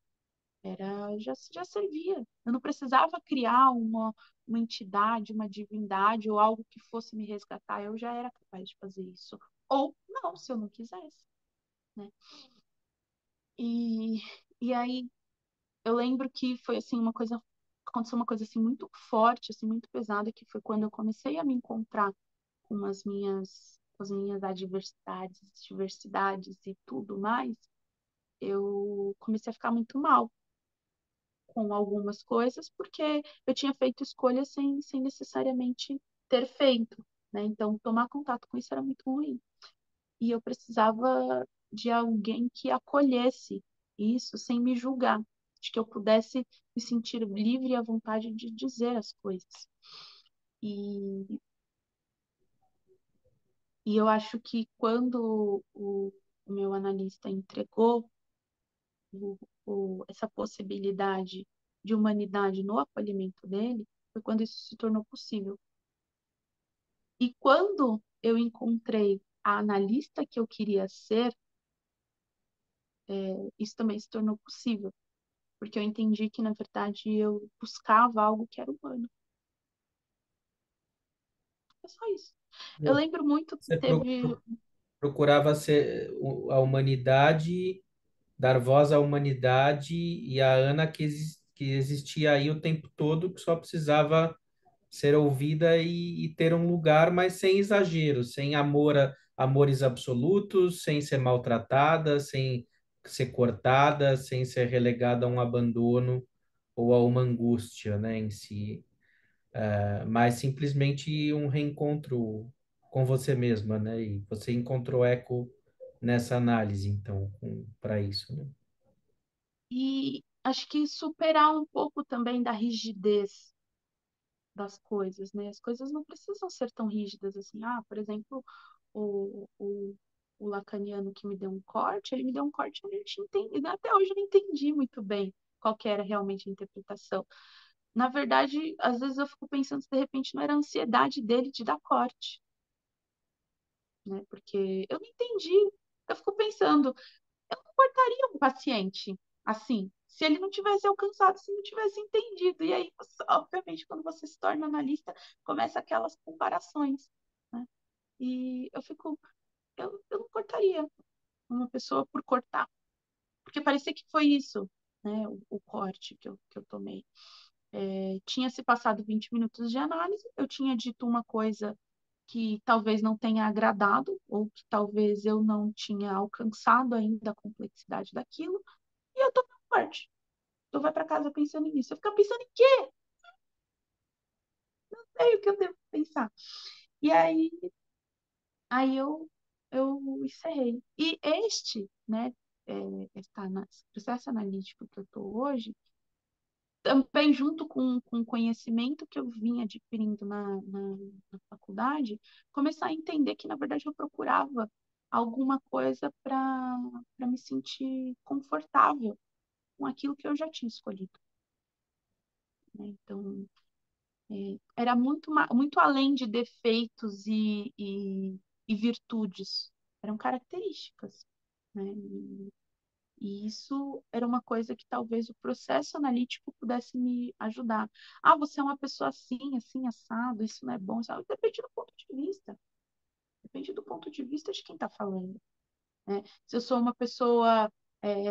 já servia. Eu não precisava criar uma entidade, uma divindade ou algo que fosse me resgatar. Eu já era capaz de fazer isso. Ou não, se eu não quisesse, né? E, e aí eu lembro que foi assim uma coisa. aconteceu uma coisa assim muito forte, assim muito pesada, que foi quando eu comecei a me encontrar com as minhas adversidades, diversidades e tudo mais, eu comecei a ficar muito mal com algumas coisas, porque eu tinha feito escolhas sem necessariamente ter feito, né? Então, tomar contato com isso era muito ruim. E eu precisava de alguém que acolhesse isso sem me julgar, de que eu pudesse me sentir livre e à vontade de dizer as coisas. E, e eu acho que quando o meu analista entregou essa possibilidade de humanidade no acolhimento dele, foi quando isso se tornou possível. E quando eu encontrei a analista que eu queria ser, isso também se tornou possível, porque eu entendi que, na verdade, eu buscava algo que era humano. É só isso. Eu lembro muito que Você teve. procurava ser a humanidade, dar voz à humanidade e a Ana que existia aí o tempo todo, que só precisava ser ouvida e ter um lugar, mas sem exagero, sem amores absolutos, sem ser maltratada, sem ser cortada, sem ser relegada a um abandono ou a uma angústia, né, em si. Mas simplesmente um reencontro com você mesma, né? E você encontrou eco nessa análise, então, para isso, né? E acho que superar um pouco também da rigidez das coisas, né? As coisas não precisam ser tão rígidas assim. Ah, por exemplo, o, o, o lacaniano que me deu um corte, ele me deu um corte e eu não tinha entendido. Até hoje eu não entendi muito bem qual que era realmente a interpretação. Na verdade, às vezes eu fico pensando se de repente não era a ansiedade dele de dar corte, né? Porque eu não entendi. Eu fico pensando, eu não cortaria um paciente assim, se ele não tivesse alcançado, se não tivesse entendido. E aí, obviamente, quando você se torna analista, começa aquelas comparações, né? E eu fico, eu não cortaria uma pessoa por cortar, porque parecia que foi isso, né? O corte que eu tomei. Tinha se passado 20 minutos de análise, eu tinha dito uma coisa que talvez não tenha agradado, ou que talvez eu não tinha alcançado ainda a complexidade daquilo, e eu tô forte. Tu vai para casa pensando nisso. Eu fico pensando em quê? Não sei o que eu devo pensar. E aí eu encerrei. E né, esse processo analítico que eu estou hoje, também junto com o conhecimento que eu vim adquirindo na faculdade, começar a entender que, na verdade, eu procurava alguma coisa para me sentir confortável com aquilo que eu já tinha escolhido, né? Então, era muito além de defeitos e virtudes, eram características, né? E isso era uma coisa que talvez o processo analítico pudesse me ajudar. Ah, você é uma pessoa assim, assim, assado, isso não é bom. Depende do ponto de vista. Depende do ponto de vista de quem está falando, né? Se eu sou uma pessoa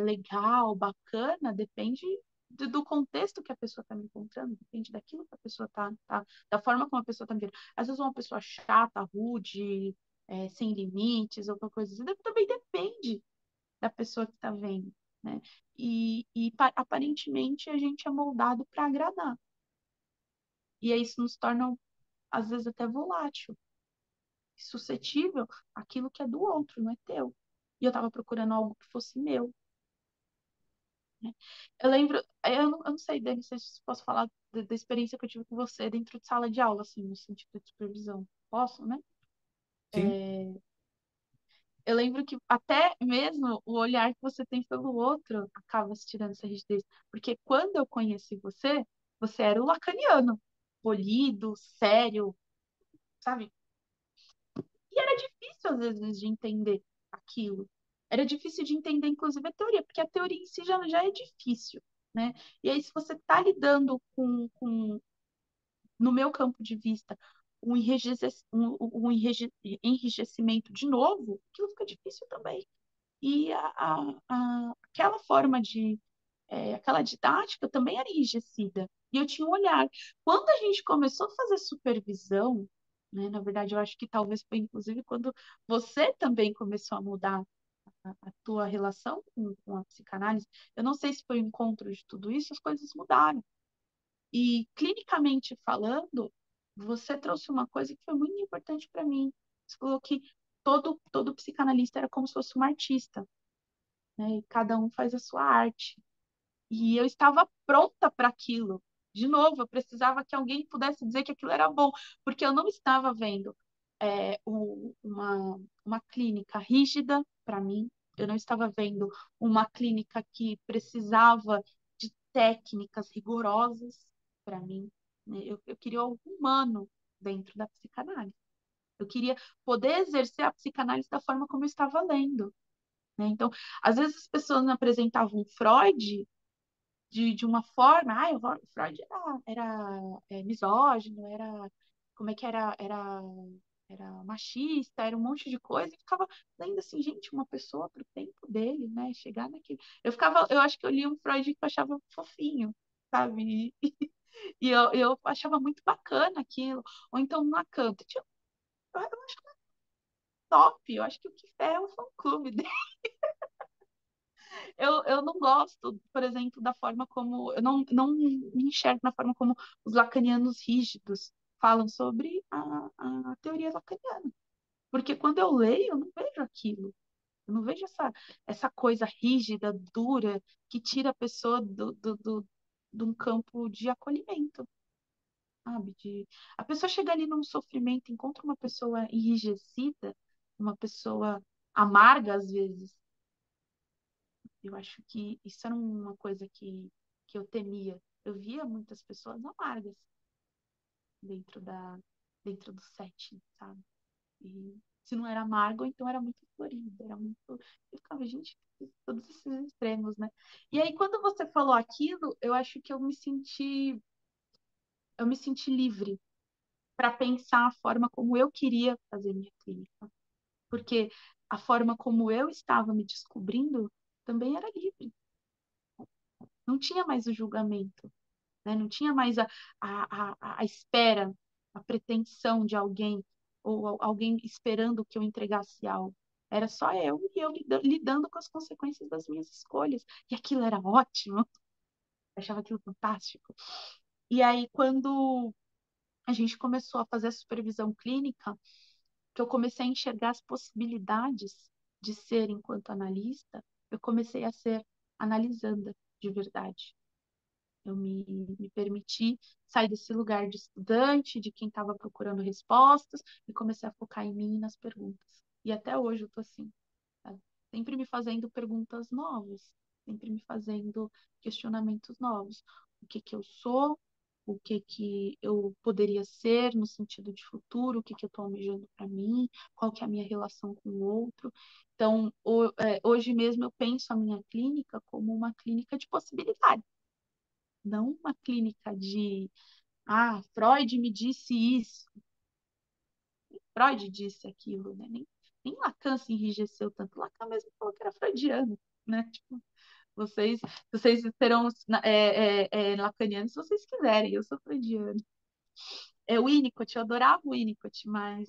legal, bacana, depende do contexto que a pessoa está me encontrando, depende daquilo que a pessoa da forma como a pessoa está me vendo. Às vezes uma pessoa chata, rude, sem limites, ou qualquer coisa assim, também depende da pessoa que está vendo, né? Aparentemente a gente é moldado para agradar. E aí isso nos torna, às vezes, até volátil, suscetível àquilo que é do outro, não é teu. E eu estava procurando algo que fosse meu, né? Eu lembro, eu não sei, Dani, se posso falar da experiência que eu tive com você dentro de sala de aula, assim, no sentido de supervisão. Posso, né? Sim, Eu lembro que até mesmo o olhar que você tem pelo outro acaba se tirando essa rigidez. Porque quando eu conheci você, você era o lacaniano, polido, sério, sabe? E era difícil, às vezes, de entender aquilo. Era difícil de entender, inclusive, a teoria, porque a teoria em si já é difícil, né? E aí, se você está lidando no meu campo de vista, enrijecimento de novo, aquilo fica difícil também. E aquela forma aquela didática também era enrijecida, E eu tinha um olhar. Quando a gente começou a fazer supervisão, né, na verdade, eu acho que talvez foi inclusive quando você também começou a mudar a tua relação com a psicanálise. Eu não sei se foi o encontro de tudo isso, as coisas mudaram. E clinicamente falando, você trouxe uma coisa que foi muito importante para mim. Você falou que todo psicanalista era como se fosse um artista, né? E cada um faz a sua arte. E eu estava pronta para aquilo. De novo, eu precisava que alguém pudesse dizer que aquilo era bom, porque eu não estava vendo uma clínica rígida para mim, eu não estava vendo uma clínica que precisava de técnicas rigorosas para mim, né? Eu queria algo humano dentro da psicanálise. Eu queria poder exercer a psicanálise da forma como eu estava lendo, né? Então, às vezes as pessoas me apresentavam Freud de uma forma, o Freud era misógino, era, como é que era machista, era um monte de coisa, e ficava lendo assim, gente, uma pessoa pro tempo dele, né, chegar naquele... eu acho que eu li um Freud que eu achava fofinho, sabe, e eu achava muito bacana aquilo, ou então Lacan, eu acho top, eu acho que o que é o fã-clube. Eu não gosto, por exemplo, da forma como. Eu não me enxergo na forma como os lacanianos rígidos falam sobre a teoria lacaniana. Porque quando eu leio, eu não vejo aquilo. Eu não vejo essa coisa rígida, dura, que tira a pessoa de um campo de acolhimento, sabe? A pessoa chega ali num sofrimento, encontra uma pessoa enrijecida, uma pessoa amarga, às vezes. Eu acho que isso era uma coisa que eu temia. Eu via muitas pessoas amargas dentro dentro do setting, sabe? E se não era amargo, então era muito florido, era muito. Eu ficava, gente, todos esses extremos, né? E aí, quando você falou aquilo, eu acho que eu me senti livre para pensar a forma como eu queria fazer minha clínica. Porque a forma como eu estava me descobrindo também era livre. Não tinha mais o julgamento, né? Não tinha mais a espera, a pretensão de alguém, ou alguém esperando que eu entregasse algo. Era só eu e eu lidando com as consequências das minhas escolhas. E aquilo era ótimo, eu achava aquilo fantástico. E aí, quando a gente começou a fazer a supervisão clínica, que eu comecei a enxergar as possibilidades de ser enquanto analista, eu comecei a ser analisanda de verdade. Eu me permiti sair desse lugar de estudante, de quem estava procurando respostas, e comecei a focar em mim e nas perguntas. E até hoje eu tô assim, sabe? Sempre me fazendo perguntas novas, sempre me fazendo questionamentos novos. O que que eu sou? O que que eu poderia ser no sentido de futuro? O que que eu estou almejando para mim? Qual que é a minha relação com o outro? Então, hoje mesmo eu penso a minha clínica como uma clínica de possibilidades, não uma clínica de, Freud me disse isso, Freud disse aquilo, né? Nem Lacan se enrijeceu tanto. Lacan mesmo falou que era freudiano, né? Tipo, vocês serão lacanianos se vocês quiserem, eu sou freudiano. O Winnicott, eu adorava o Winnicott, mas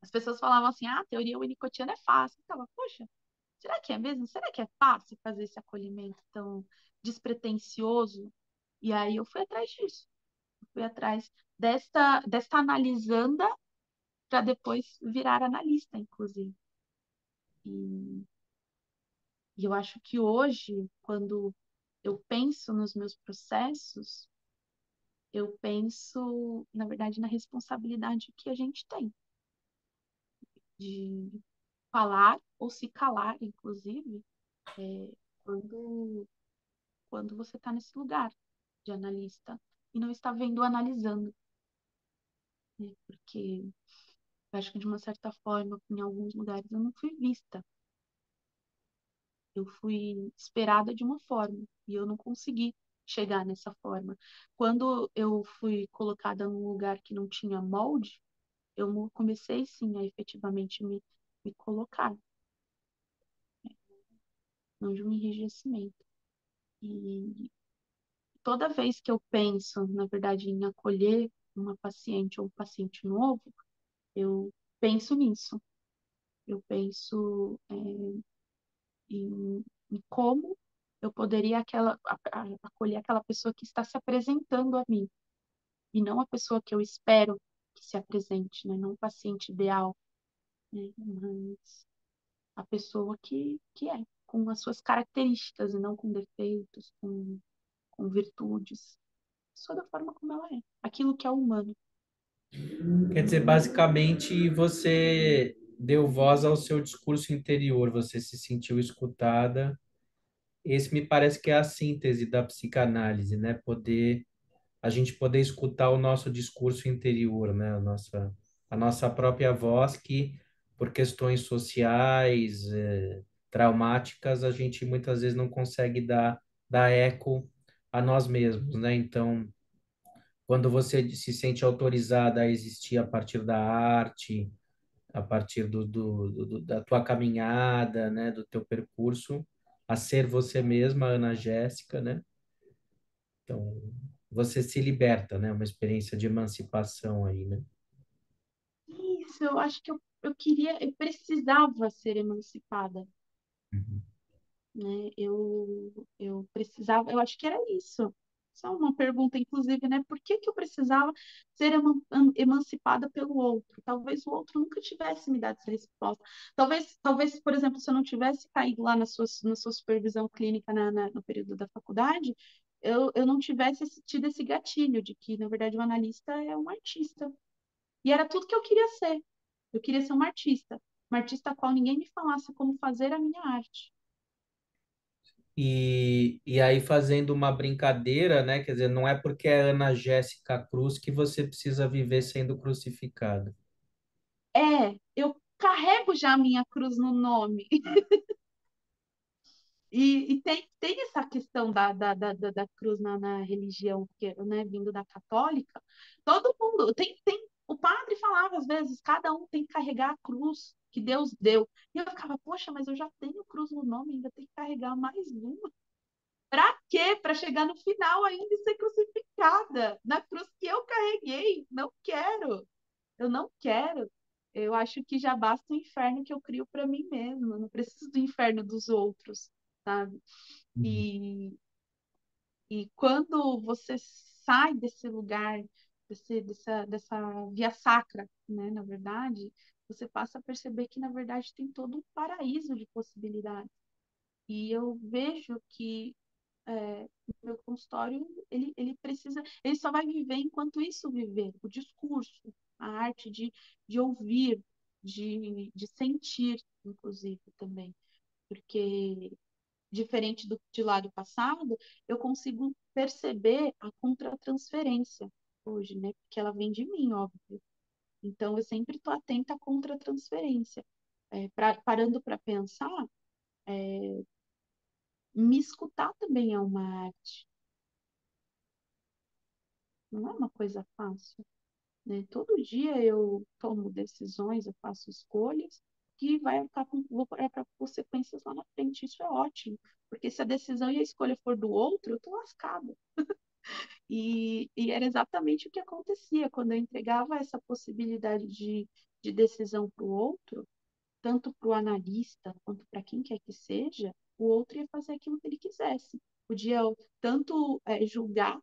as pessoas falavam assim, a teoria winnicottiana é fácil. Eu ficava, poxa, será que é mesmo? Será que é fácil fazer esse acolhimento tão despretensioso? E aí eu fui atrás disso. Fui atrás desta analisanda para depois virar analista, inclusive. E, e eu acho que hoje, quando eu penso nos meus processos, eu penso, na verdade, na responsabilidade que a gente tem de falar ou se calar, inclusive, quando, quando você está nesse lugar de analista e não está vendo analisando, né? Porque eu acho que, de uma certa forma, em alguns lugares eu não fui vista. Eu fui esperada de uma forma e eu não consegui chegar nessa forma. Quando eu fui colocada num lugar que não tinha molde, eu comecei sim a efetivamente me colocar, não de um enrijecimento. E toda vez que eu penso, na verdade, em acolher uma paciente ou um paciente novo, eu penso nisso. Eu penso em como eu poderia acolher aquela pessoa que está se apresentando a mim, e não a pessoa que eu espero que se apresente, né? Não o paciente ideal, né? Mas a pessoa que é, com as suas características e não com defeitos, com virtudes, só da forma como ela é, aquilo que é humano. Quer dizer, basicamente você deu voz ao seu discurso interior, você se sentiu escutada. Esse me parece que é a síntese da psicanálise, né? A gente poder escutar o nosso discurso interior, né? A nossa própria voz que, por questões sociais, traumáticas, a gente muitas vezes não consegue dar eco a nós mesmos, né? Então, quando você se sente autorizada a existir a partir da arte, a partir da tua caminhada, né, do teu percurso, a ser você mesma, Ana Jéssica, né? Então, você se liberta, né? Uma experiência de emancipação aí, né? Isso, eu acho que eu precisava ser emancipada, Uhum. né? Eu precisava, eu acho que era isso. Só uma pergunta, inclusive, né? Por que que eu precisava ser emancipada pelo outro? Talvez o outro nunca tivesse me dado essa resposta. Talvez, por exemplo, se eu não tivesse caído lá na sua supervisão clínica no período da faculdade, eu não tivesse tido esse gatilho de que, na verdade, o analista é um artista. E era tudo que eu queria ser. Eu queria ser uma artista a qual ninguém me falasse como fazer a minha arte. E aí, fazendo uma brincadeira, né? Quer dizer, não é porque é Ana Jéssica Cruz que você precisa viver sendo crucificada. Eu carrego já a minha cruz no nome. E tem essa questão da cruz na religião, porque, né, vindo da católica, todo mundo o padre falava às vezes, cada um tem que carregar a cruz que Deus deu. E eu ficava, poxa, mas eu já tenho cruz no nome, ainda tenho que carregar mais uma. Pra quê? Para chegar no final ainda e ser crucificada na cruz que eu carreguei. Não quero. Eu não quero. Eu acho que já basta o inferno que eu crio para mim mesma. Eu não preciso do inferno dos outros, sabe? Uhum. E, e quando você sai desse lugar, dessa via sacra, né, na verdade, você passa a perceber que, na verdade, tem todo um paraíso de possibilidades. E eu vejo que o meu consultório, ele só vai viver enquanto isso viver, o discurso, a arte de ouvir, de sentir, inclusive, também. Porque diferente de lá do passado, eu consigo perceber a contratransferência hoje, né? Porque ela vem de mim, óbvio. Então, eu sempre estou atenta à contratransferência. Parando para pensar, me escutar também é uma arte, não é uma coisa fácil, né? Todo dia eu tomo decisões, eu faço escolhas que vou para consequências lá na frente. Isso é ótimo, porque se a decisão e a escolha for do outro, eu tô lascada. E era exatamente o que acontecia quando eu entregava essa possibilidade de decisão para o outro, tanto para o analista quanto para quem quer que seja, o outro ia fazer aquilo que ele quisesse. Podia tanto julgar,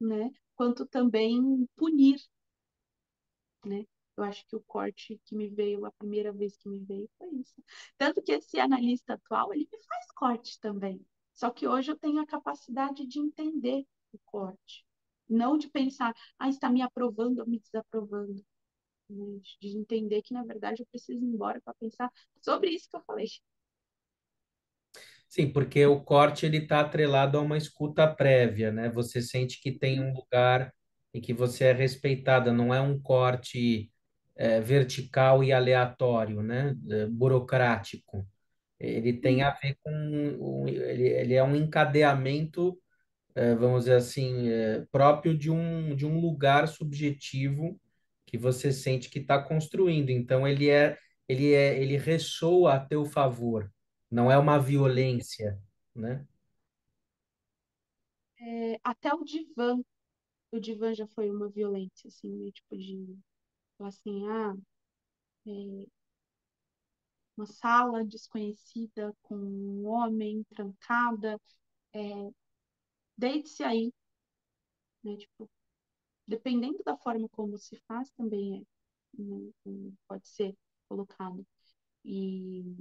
né, quanto também punir, né? Eu acho que o corte que me veio, a primeira vez que me veio foi isso. Tanto que esse analista atual, ele me faz corte também. Só que hoje eu tenho a capacidade de entender o corte. Não de pensar, está me aprovando ou me desaprovando. Né? De entender que, na verdade, eu preciso ir embora para pensar sobre isso que eu falei. Sim, porque o corte ele está atrelado a uma escuta prévia, né? Você sente que tem um lugar em que você é respeitada, não é um corte vertical e aleatório, né? Burocrático. Ele tem a ver com ele é um encadeamento, vamos dizer assim, próprio de um lugar subjetivo que você sente que está construindo. Então ele ressoa a teu favor, não é uma violência, né? Até o divã já foi uma violência, assim, né? Tipo, de falar assim, uma sala desconhecida com um homem trancada, deite-se aí, né? Tipo, dependendo da forma como se faz, também né, pode ser colocado. E,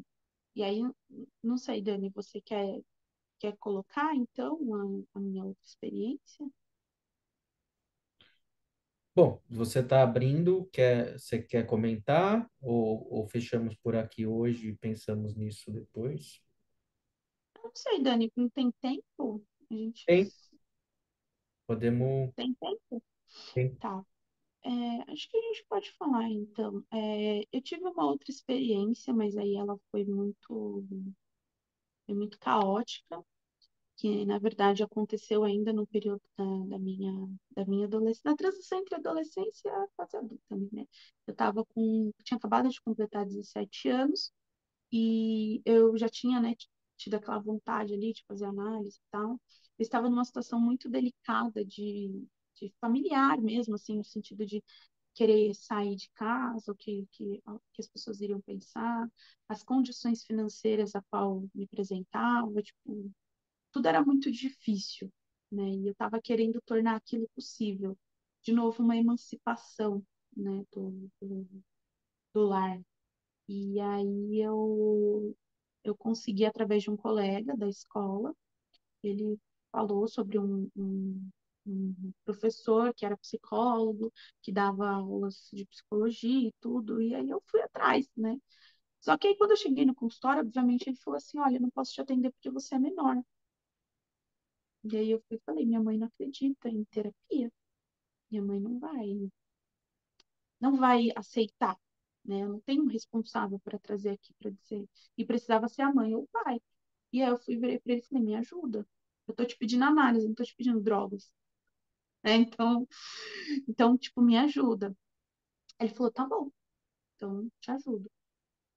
e aí, não sei, Dani, você quer colocar, então, a minha outra experiência? Bom, você está abrindo, você quer comentar ou fechamos por aqui hoje e pensamos nisso depois? Não sei, Dani, não tem tempo? A gente Tem, podemos. tem tempo? Tem. Tá. Acho que a gente pode falar, então. Eu tive uma outra experiência, mas aí ela foi muito caótica, que na verdade aconteceu ainda no período da minha adolescência, na transição entre adolescência e a fase adulta, né? Tinha acabado de completar 17 anos e eu já tinha, né, tido aquela vontade ali de fazer análise e tal. Eu estava numa situação muito delicada de familiar mesmo, assim, no sentido de querer sair de casa, o que as pessoas iriam pensar, as condições financeiras a qual me apresentava, tipo, tudo era muito difícil, né? E eu estava querendo tornar aquilo possível. De novo, uma emancipação, né, do lar. E aí eu consegui, através de um colega da escola, ele falou sobre um professor que era psicólogo, que dava aulas de psicologia e tudo, e aí eu fui atrás, né? Só que aí quando eu cheguei no consultório, obviamente ele falou assim, olha, eu não posso te atender porque você é menor. E aí eu fui e falei, minha mãe não acredita em terapia, minha mãe não vai aceitar, né? Eu não tenho um responsável para trazer aqui para dizer, e precisava ser a mãe ou o pai. E aí eu fui virei para ele e falei, me ajuda. Eu tô te pedindo análise, não tô te pedindo drogas, né? Então, tipo, me ajuda. Ele falou, tá bom, então te ajudo.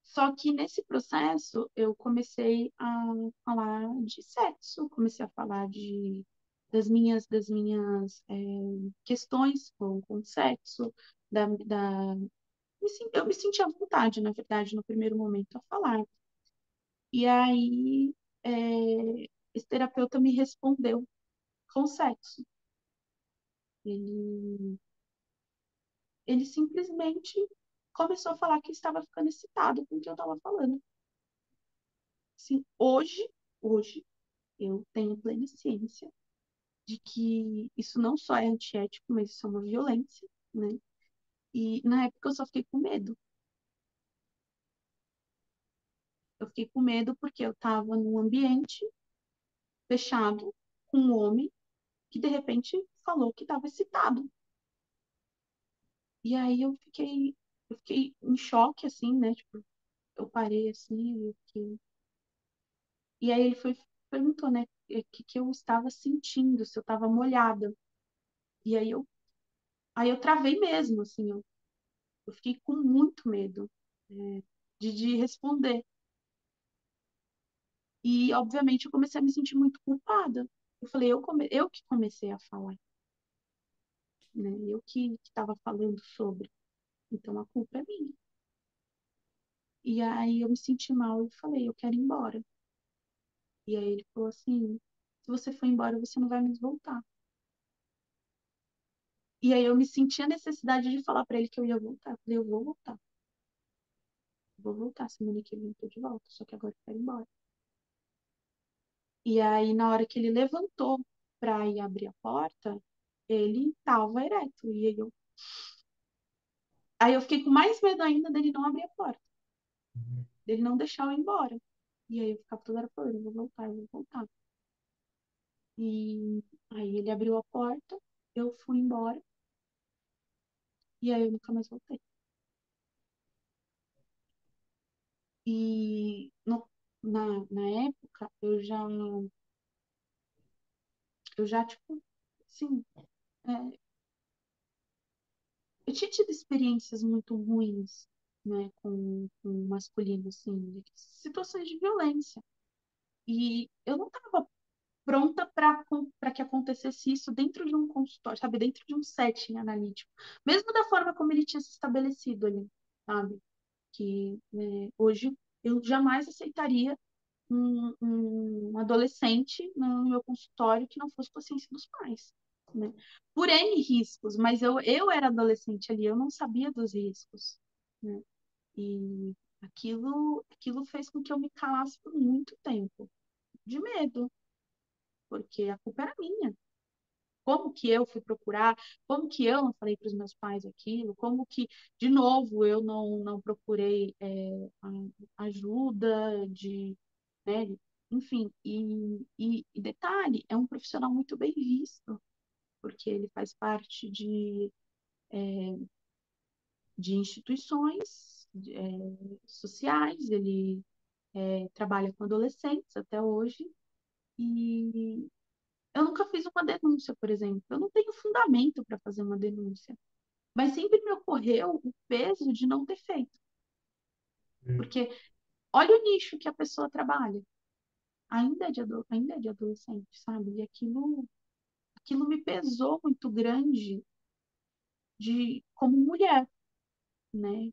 Só que nesse processo eu comecei a falar de sexo, comecei a falar das minhas questões com sexo, eu me senti à vontade, na verdade, no primeiro momento a falar. E aí esse terapeuta me respondeu com sexo. Ele, ele simplesmente começou a falar que estava ficando excitado com o que eu estava falando. Assim, hoje, eu tenho plena ciência de que isso não só é antiético, mas isso é uma violência, né? E na época eu só fiquei com medo. Eu fiquei com medo porque eu estava num ambiente fechado com um homem que de repente falou que estava excitado. E aí eu fiquei em choque, assim, né? Tipo, eu parei assim, e aí ele perguntou, né, o que que eu estava sentindo, se eu estava molhada. E aí eu travei mesmo, assim, eu fiquei com muito medo, de responder. E, obviamente, eu comecei a me sentir muito culpada. Eu falei, eu que comecei a falar, né? Eu que estava falando sobre. Então, a culpa é minha. E aí eu me senti mal e falei, eu quero ir embora. E aí ele falou assim, se você for embora, você não vai mais voltar. E aí eu me senti a necessidade de falar para ele que eu ia voltar. Eu falei, eu vou voltar, semana que vem eu tô de volta, só que agora eu quero ir embora. E aí, na hora que ele levantou para ir abrir a porta, ele tava ereto. Aí eu fiquei com mais medo ainda dele não abrir a porta, dele não deixar eu ir embora. E aí eu ficava toda hora falando, eu vou voltar, eu vou voltar. E aí ele abriu a porta, eu fui embora, e aí eu nunca mais voltei. E na época eu já, tipo, assim, é, eu tinha tido experiências muito ruins, né, com o masculino, assim, de situações de violência. E eu não estava pronta para que acontecesse isso dentro de um consultório, sabe? Dentro de um setting analítico. Mesmo da forma como ele tinha se estabelecido ali, sabe? Que né, hoje eu jamais aceitaria um adolescente no meu consultório que não fosse consciência dos pais, né? Por N riscos, mas eu era adolescente ali, eu não sabia dos riscos, né? E aquilo fez com que eu me calasse por muito tempo, de medo, porque a culpa era minha. Como que eu fui procurar? Como que eu não falei para os meus pais aquilo? Como que, de novo, eu não procurei ajuda de, né? Enfim, e detalhe, é um profissional muito bem visto, porque ele faz parte de instituições sociais, ele trabalha com adolescentes até hoje, e eu nunca fiz uma denúncia, por exemplo. Eu não tenho fundamento para fazer uma denúncia. Mas sempre me ocorreu o peso de não ter feito. Hum. Porque olha o nicho que a pessoa trabalha. Ainda é de adolescente, sabe? E aquilo me pesou muito grande como mulher, né?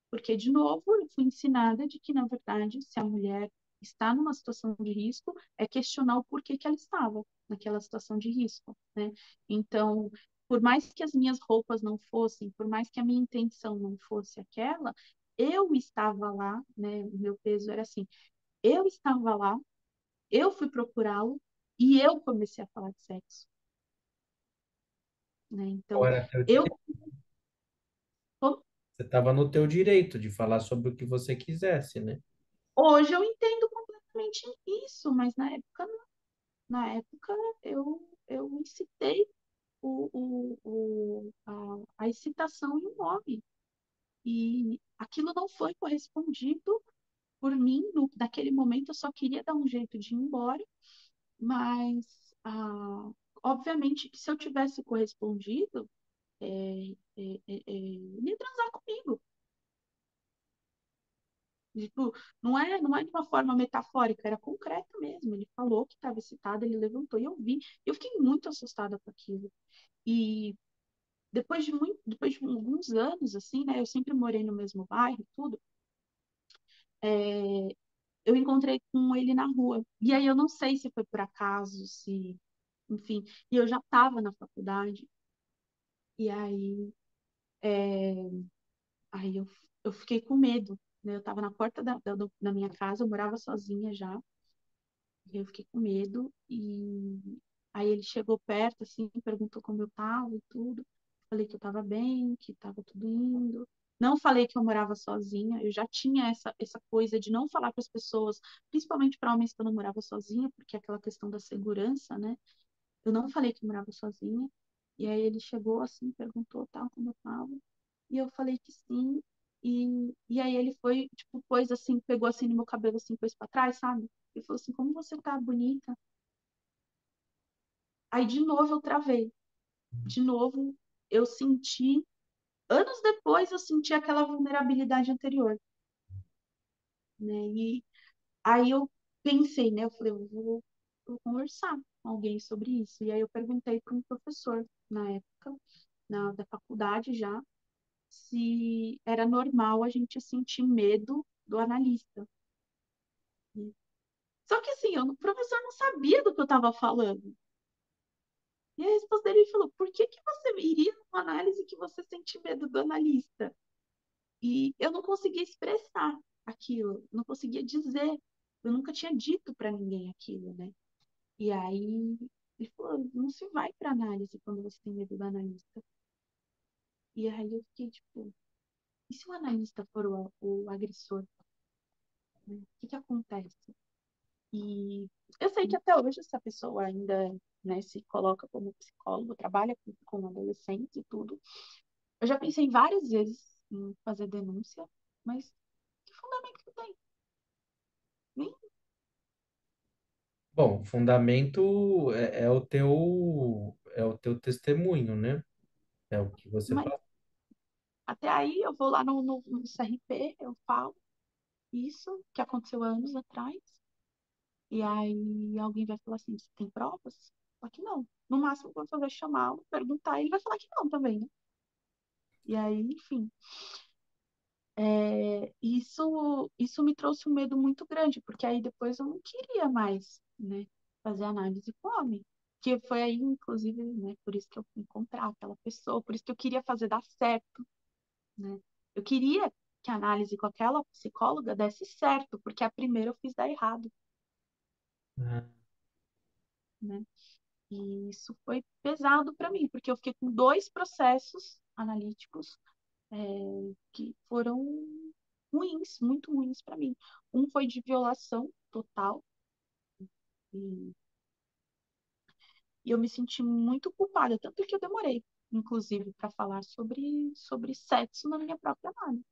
Porque, de novo, eu fui ensinada de que, na verdade, se a mulher está numa situação de risco, é questionar o porquê que ela estava naquela situação de risco, né? Então, por mais que as minhas roupas não fossem, por mais que a minha intenção não fosse aquela, eu estava lá, né? O meu peso era assim, eu estava lá, eu fui procurá-lo e eu comecei a falar de sexo, né? Então, Agora, eu você estava no teu direito de falar sobre o que você quisesse, né? hoje eu entendo completamente isso, mas na época eu incitei a excitação e o nome. E aquilo não foi correspondido por mim. Naquele momento eu só queria dar um jeito de ir embora, mas obviamente que se eu tivesse correspondido, ele ia transar comigo. Tipo, não é de uma forma metafórica, era concreta mesmo. Ele falou que estava excitado, ele levantou e eu vi. Eu fiquei muito assustada com aquilo. E depois de alguns anos, assim, né? Eu sempre morei no mesmo bairro, e tudo. Eu encontrei com ele na rua. E aí eu não sei se foi por acaso, se, enfim. E eu já estava na faculdade. E aí eu fiquei com medo, né? Eu estava na porta da minha casa, eu morava sozinha já. E eu fiquei com medo. E aí ele chegou perto, assim, perguntou como eu estava e tudo. Falei que eu estava bem, que estava tudo indo. Não falei que eu morava sozinha, eu já tinha essa coisa de não falar para as pessoas, principalmente para homens que eu não morava sozinha, porque é aquela questão da segurança, né? Eu não falei que eu morava sozinha. E aí ele chegou assim, perguntou tal como eu estava. E eu falei que sim. E aí ele foi, tipo, pôs assim, pegou assim no meu cabelo, assim, pôs pra trás, sabe? E falou assim, como você tá bonita. Aí de novo eu travei. De novo eu senti, anos depois eu senti aquela vulnerabilidade anterior, né? E aí eu pensei, né? Eu falei, eu vou conversar com alguém sobre isso. E aí eu perguntei para um professor na época, da faculdade já, se era normal a gente sentir medo do analista. Só que assim, o professor não sabia do que eu estava falando. E a resposta dele falou: por que que você iria numa análise que você sente medo do analista? E eu não conseguia expressar aquilo, não conseguia dizer. Eu nunca tinha dito para ninguém aquilo, né? E aí ele falou: não se vai para análise quando você tem medo do analista. E aí eu fiquei tipo: e se o analista for o agressor? Né? O que que acontece? E eu sei que até hoje essa pessoa ainda, né, se coloca como psicólogo, trabalha com adolescentes e tudo. Eu já pensei várias vezes em fazer denúncia, mas que fundamento que tem? Nem, Bom, o fundamento é o teu testemunho, né? É o que você mas fala. até aí eu vou lá no CRP, eu falo isso que aconteceu há anos atrás E aí alguém vai falar assim, você tem provas? Só que não. No máximo, quando você vai chamá-lo, perguntar, ele vai falar que não também, né? E aí, enfim, isso me trouxe um medo muito grande, porque aí depois eu não queria mais, né, fazer análise com homem. Que foi aí, inclusive, né, por isso que eu fui encontrar aquela pessoa, por isso que eu queria fazer dar certo, né? Eu queria que a análise com aquela psicóloga desse certo, porque a primeira eu fiz dar errado, Ah, né? E isso foi pesado para mim, porque eu fiquei com dois processos analíticos que foram ruins, muito ruins para mim. Um foi de violação total, e, e eu me senti muito culpada, tanto que eu demorei, inclusive, para falar sobre sexo na minha própria análise.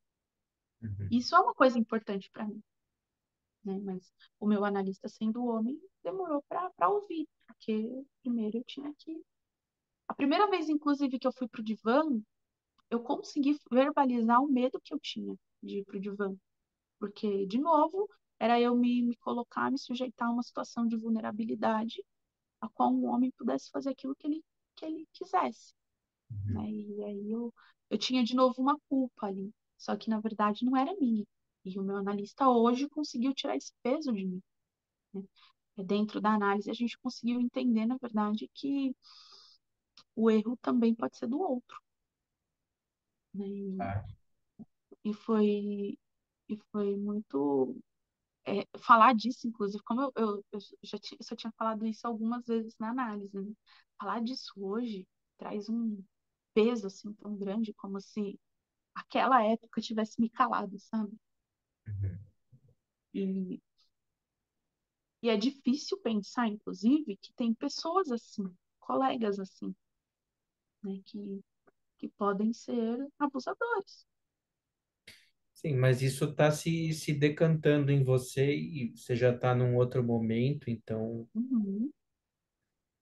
uhum. Isso é uma coisa importante para mim, né? Mas o meu analista, sendo homem, demorou para ouvir, porque primeiro eu tinha que. A primeira vez, inclusive, que eu fui pro divã, eu consegui verbalizar o medo que eu tinha de ir pro divã. Porque, de novo, era eu me colocar, me sujeitar a uma situação de vulnerabilidade, a qual um homem pudesse fazer aquilo que ele quisesse, Uhum. né? E aí eu tinha de novo uma culpa ali, só que na verdade não era minha. E o meu analista hoje conseguiu tirar esse peso de mim, né? Dentro da análise, a gente conseguiu entender, na verdade, que o erro também pode ser do outro, né? Ah, E foi, e foi muito falar disso, inclusive, como eu já tinha falado isso algumas vezes na análise, né? Falar disso hoje traz um peso assim tão grande, como se aquela época tivesse me calado, sabe? uhum. E, e é difícil pensar, inclusive, que tem pessoas assim, colegas assim, né, que podem ser abusadores. Sim, mas isso está se decantando em você e você já está num outro momento, então, Uhum.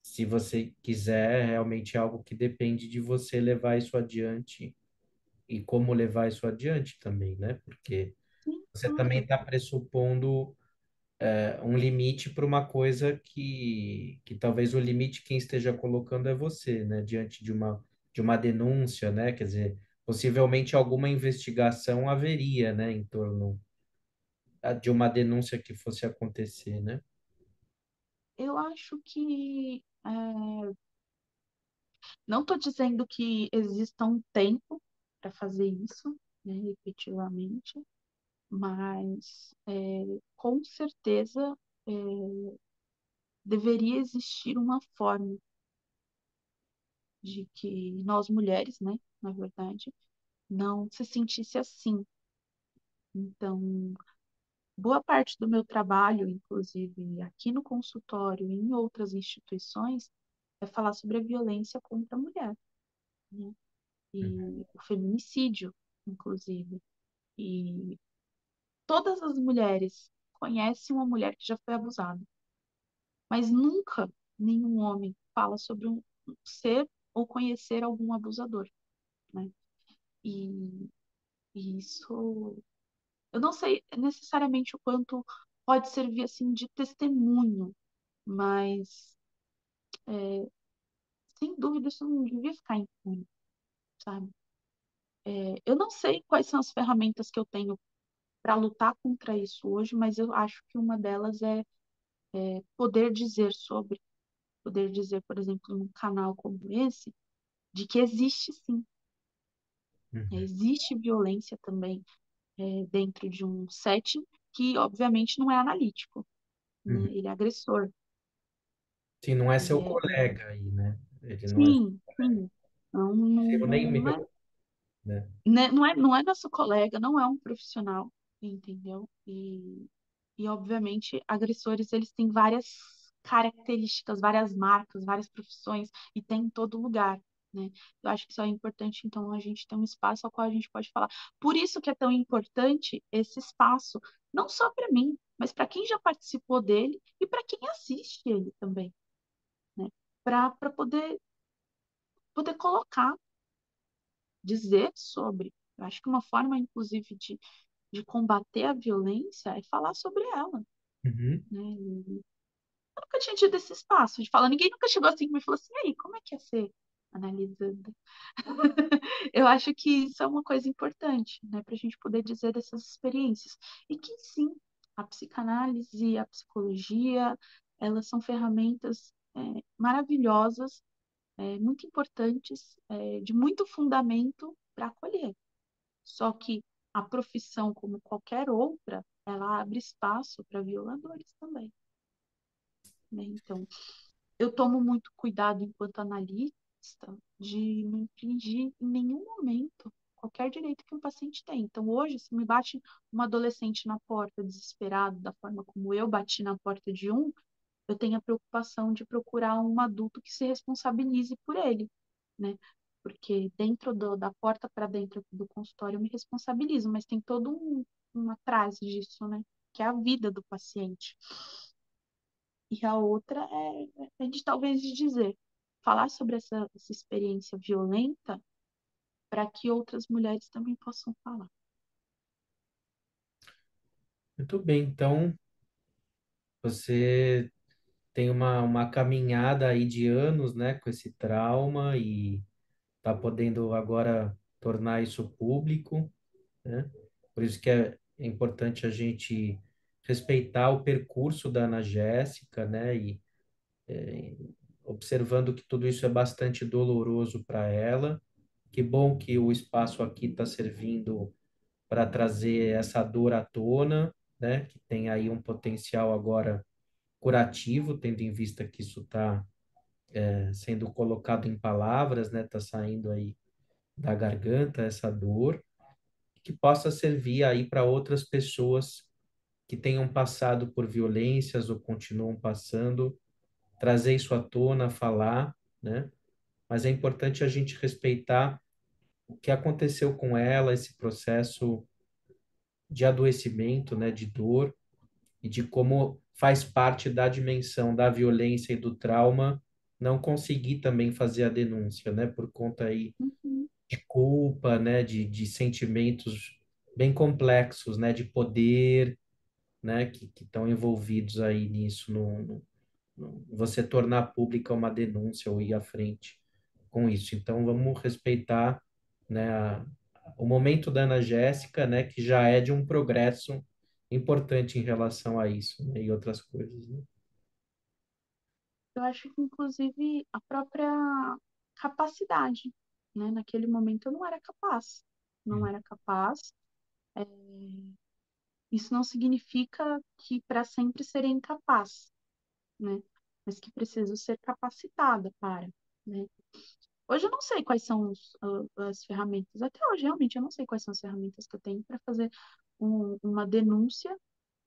se você quiser, realmente é algo que depende de você levar isso adiante e como levar isso adiante também, né? Porque Sim, você também claro. está pressupondo um limite para uma coisa que talvez o limite quem esteja colocando é você, né? Diante de uma denúncia, né? Quer dizer, possivelmente alguma investigação haveria, né? Em torno de uma denúncia que fosse acontecer, né? Eu acho que não estou dizendo que exista um tempo para fazer isso, né, efetivamente, mas com certeza é, deveria existir uma forma de que nós mulheres, né, na verdade, não se sentisse assim. Então, boa parte do meu trabalho, inclusive aqui no consultório e em outras instituições, é falar sobre a violência contra a mulher, né? E o feminicídio, inclusive. E todas as mulheres conhecem uma mulher que já foi abusada, mas nunca nenhum homem fala sobre um ser ou conhecer algum abusador, né? E, e isso, eu não sei necessariamente o quanto pode servir assim de testemunho, mas sem dúvida isso não devia ficar impune, sabe? Eu não sei quais são as ferramentas que eu tenho para lutar contra isso hoje, mas eu acho que uma delas é poder dizer sobre, poder dizer, por exemplo, num canal como esse, de que existe sim, Uhum, existe violência também dentro de um setting que, obviamente, não é analítico, né? uhum. Ele é agressor. Sim, não é Ele seu é, colega aí, né? Ele não é sim, sim. Não, não, seu nem não é, meu, né? né, não é nosso colega, não é um profissional, entendeu? E obviamente, agressores, eles têm várias características, várias marcas, várias profissões, e tem em todo lugar, né? Eu acho que isso é importante, então, a gente ter um espaço ao qual a gente pode falar. Por isso que é tão importante esse espaço, não só para mim, mas para quem já participou dele e para quem assiste ele também, né? Para poder colocar, dizer sobre. Eu acho que uma forma, inclusive, de combater a violência é falar sobre ela. Uhum. né? E eu nunca tinha tido esse espaço de falar. Ninguém nunca chegou assim e me falou assim, aí, como é que é ser analisando? Eu acho que isso é uma coisa importante, né, para a gente poder dizer dessas experiências. E que sim, a psicanálise e a psicologia, elas são ferramentas maravilhosas, muito importantes, de muito fundamento para acolher. Só que a profissão, como qualquer outra, ela abre espaço para violadores também, né? Então, eu tomo muito cuidado enquanto analista de não infringir em nenhum momento qualquer direito que um paciente tem. Então, hoje, se me bate um adolescente na porta desesperado, da forma como eu bati na porta de um, eu tenho a preocupação de procurar um adulto que se responsabilize por ele, né? Porque da porta para dentro do consultório eu me responsabilizo, mas tem todo um atrás disso, né? Que é a vida do paciente. E a outra é de talvez de dizer, falar sobre essa experiência violenta para que outras mulheres também possam falar. Muito bem, então você tem uma caminhada aí de anos, né, com esse trauma e tá podendo agora tornar isso público, né? Por isso que é importante a gente respeitar o percurso da Ana Jéssica, né? E observando que tudo isso é bastante doloroso para ela. Que bom que o espaço aqui está servindo para trazer essa dor à tona, né? Que tem aí um potencial agora curativo, tendo em vista que isso está sendo colocado em palavras, né? Está saindo aí da garganta essa dor, que possa servir aí para outras pessoas que tenham passado por violências ou continuam passando, trazer isso à tona, falar, né? Mas é importante a gente respeitar o que aconteceu com ela, esse processo de adoecimento, né, de dor, e de como faz parte da dimensão da violência e do trauma não conseguir também fazer a denúncia, né, por conta aí Uhum. de culpa, né, de sentimentos bem complexos, né, de poder, né, que estão envolvidos aí nisso, você tornar pública uma denúncia ou ir à frente com isso. Então, vamos respeitar, né, o momento da Ana Jéssica, né, que já é de um progresso importante em relação a isso, né, e outras coisas, né? Eu acho que, inclusive, a própria capacidade, né? Naquele momento eu não era capaz. Não Hum. era capaz. É, Isso não significa que para sempre serei incapaz, né? Mas que preciso ser capacitada para, né? Hoje eu não sei quais são as ferramentas. Até hoje, realmente, eu não sei quais são as ferramentas que eu tenho para fazer uma denúncia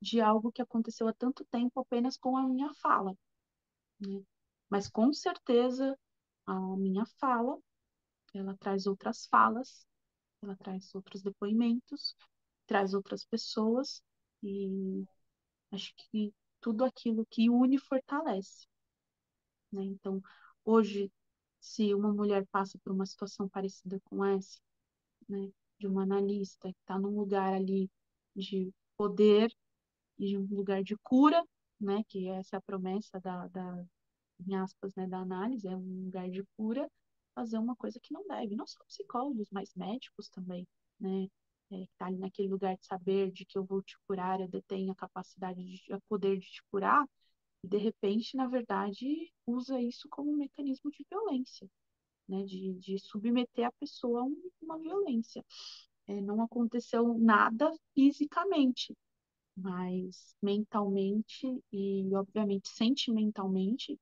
de algo que aconteceu há tanto tempo apenas com a minha fala, né? Mas com certeza a minha fala, ela traz outras falas, ela traz outros depoimentos, traz outras pessoas e acho que tudo aquilo que une fortalece, né? Então, hoje, se uma mulher passa por uma situação parecida com essa, né, de uma analista que está num lugar ali de poder e de um lugar de cura, né, que essa é a promessa em aspas, né, da análise, é um lugar de cura, fazer uma coisa que não deve, não só psicólogos, mas médicos também, né, que tá ali naquele lugar de saber de que eu vou te curar, eu detenho a capacidade o poder de te curar, e de repente, na verdade, usa isso como um mecanismo de violência, né, de submeter a pessoa a uma violência. Não aconteceu nada fisicamente, mas mentalmente e, obviamente, sentimentalmente,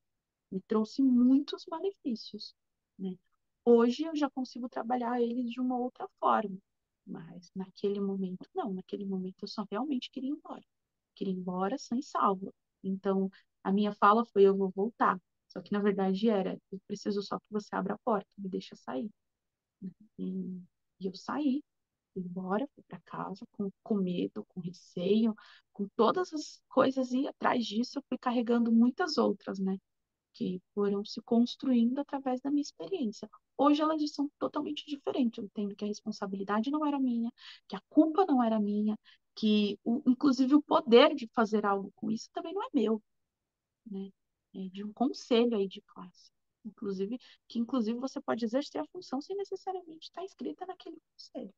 me trouxe muitos malefícios, né? Hoje eu já consigo trabalhar eles de uma outra forma, mas naquele momento não, naquele momento eu só realmente queria ir embora sã e salva. Então, a minha fala foi eu vou voltar. Só que na verdade era, eu preciso só que você abra a porta, me deixa sair. E, e eu saí, fui embora, fui para casa com medo, com receio, com todas as coisas e atrás disso eu fui carregando muitas outras, né? Que foram se construindo através da minha experiência. Hoje elas são totalmente diferentes. Eu entendo que a responsabilidade não era minha, que a culpa não era minha, que, inclusive, o poder de fazer algo com isso também não é meu, né? É de um conselho aí de classe. Inclusive, que inclusive você pode exercer a função sem necessariamente estar inscrita naquele conselho.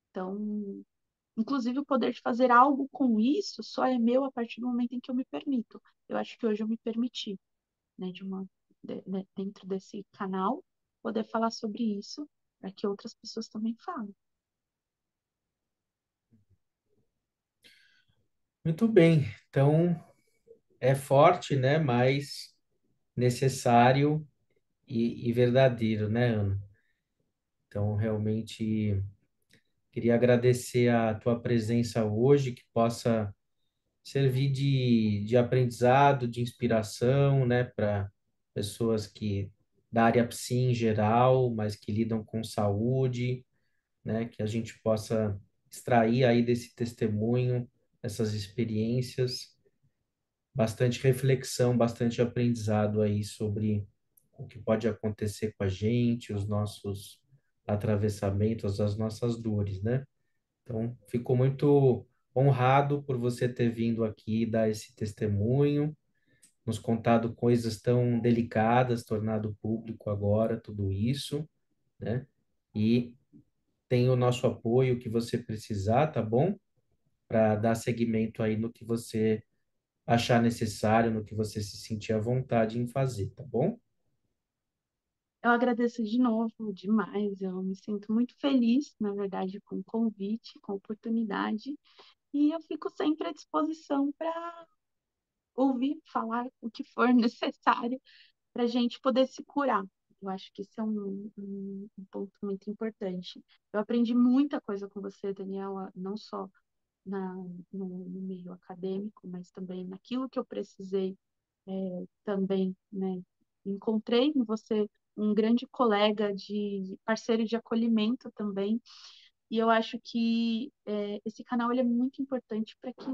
Então, inclusive, o poder de fazer algo com isso só é meu a partir do momento em que eu me permito. Eu acho que hoje eu me permiti, né, dentro desse canal, poder falar sobre isso para que outras pessoas também falem. Muito bem. Então, é forte, né? Mas necessário e verdadeiro, né, Ana? Então, realmente queria agradecer a tua presença hoje, que possa servir de aprendizado, de inspiração, né, para pessoas que da área psi em geral, mas que lidam com saúde, né, que a gente possa extrair aí desse testemunho, essas experiências, bastante reflexão, bastante aprendizado aí sobre o que pode acontecer com a gente, os nossos atravessamentos, as nossas dores, né? Então, fico muito honrado por você ter vindo aqui dar esse testemunho, nos contado coisas tão delicadas, tornado público agora tudo isso, né? E tem o nosso apoio que você precisar, tá bom? Para dar seguimento aí no que você achar necessário, no que você se sentir à vontade em fazer, tá bom? Eu agradeço de novo demais. Eu me sinto muito feliz, na verdade, com o convite, com a oportunidade, e eu fico sempre à disposição para ouvir, falar o que for necessário para a gente poder se curar. Eu acho que isso é um ponto muito importante. Eu aprendi muita coisa com você, Daniela, não só na, no meio acadêmico, mas também naquilo que eu precisei também, né? Encontrei em você um grande colega de parceiro de acolhimento também, e eu acho que esse canal ele é muito importante para que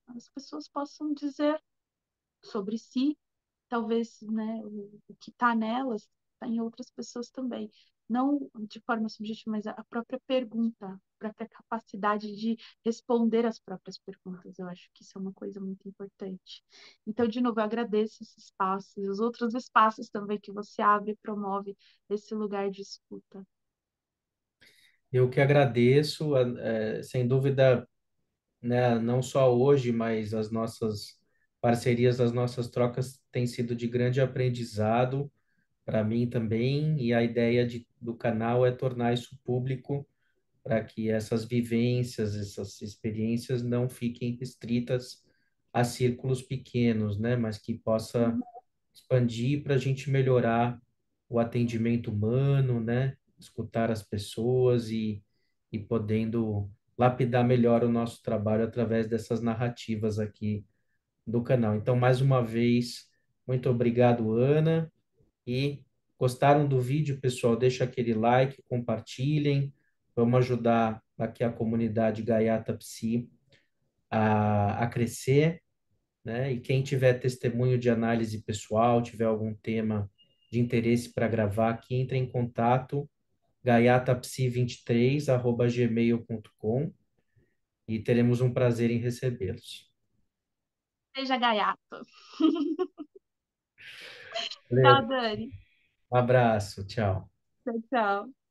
as pessoas possam dizer sobre si, talvez, né, o que está nelas está em outras pessoas também. Não de forma subjetiva, mas a própria pergunta, a própria capacidade de responder as próprias perguntas. Eu acho que isso é uma coisa muito importante. Então, de novo, eu agradeço esse espaço e os outros espaços também que você abre e promove esse lugar de escuta. Eu que agradeço, sem dúvida, né, não só hoje, mas as nossas parcerias, as nossas trocas têm sido de grande aprendizado para mim também, e a ideia do canal é tornar isso público para que essas vivências, essas experiências não fiquem restritas a círculos pequenos, né, mas que possa expandir para a gente melhorar o atendimento humano, né, escutar as pessoas e podendo lapidar melhor o nosso trabalho através dessas narrativas aqui do canal. Então, mais uma vez, muito obrigado, Ana. E gostaram do vídeo, pessoal? Deixa aquele like, compartilhem. Vamos ajudar aqui a comunidade Gaiata Psi a crescer, né? E quem tiver testemunho de análise pessoal, tiver algum tema de interesse para gravar aqui, entre em contato gaiatapsi23@gmail.com e teremos um prazer em recebê-los. Seja gaiato. Tchau, Valeu. Dani. Um abraço, tchau. Tchau, tchau.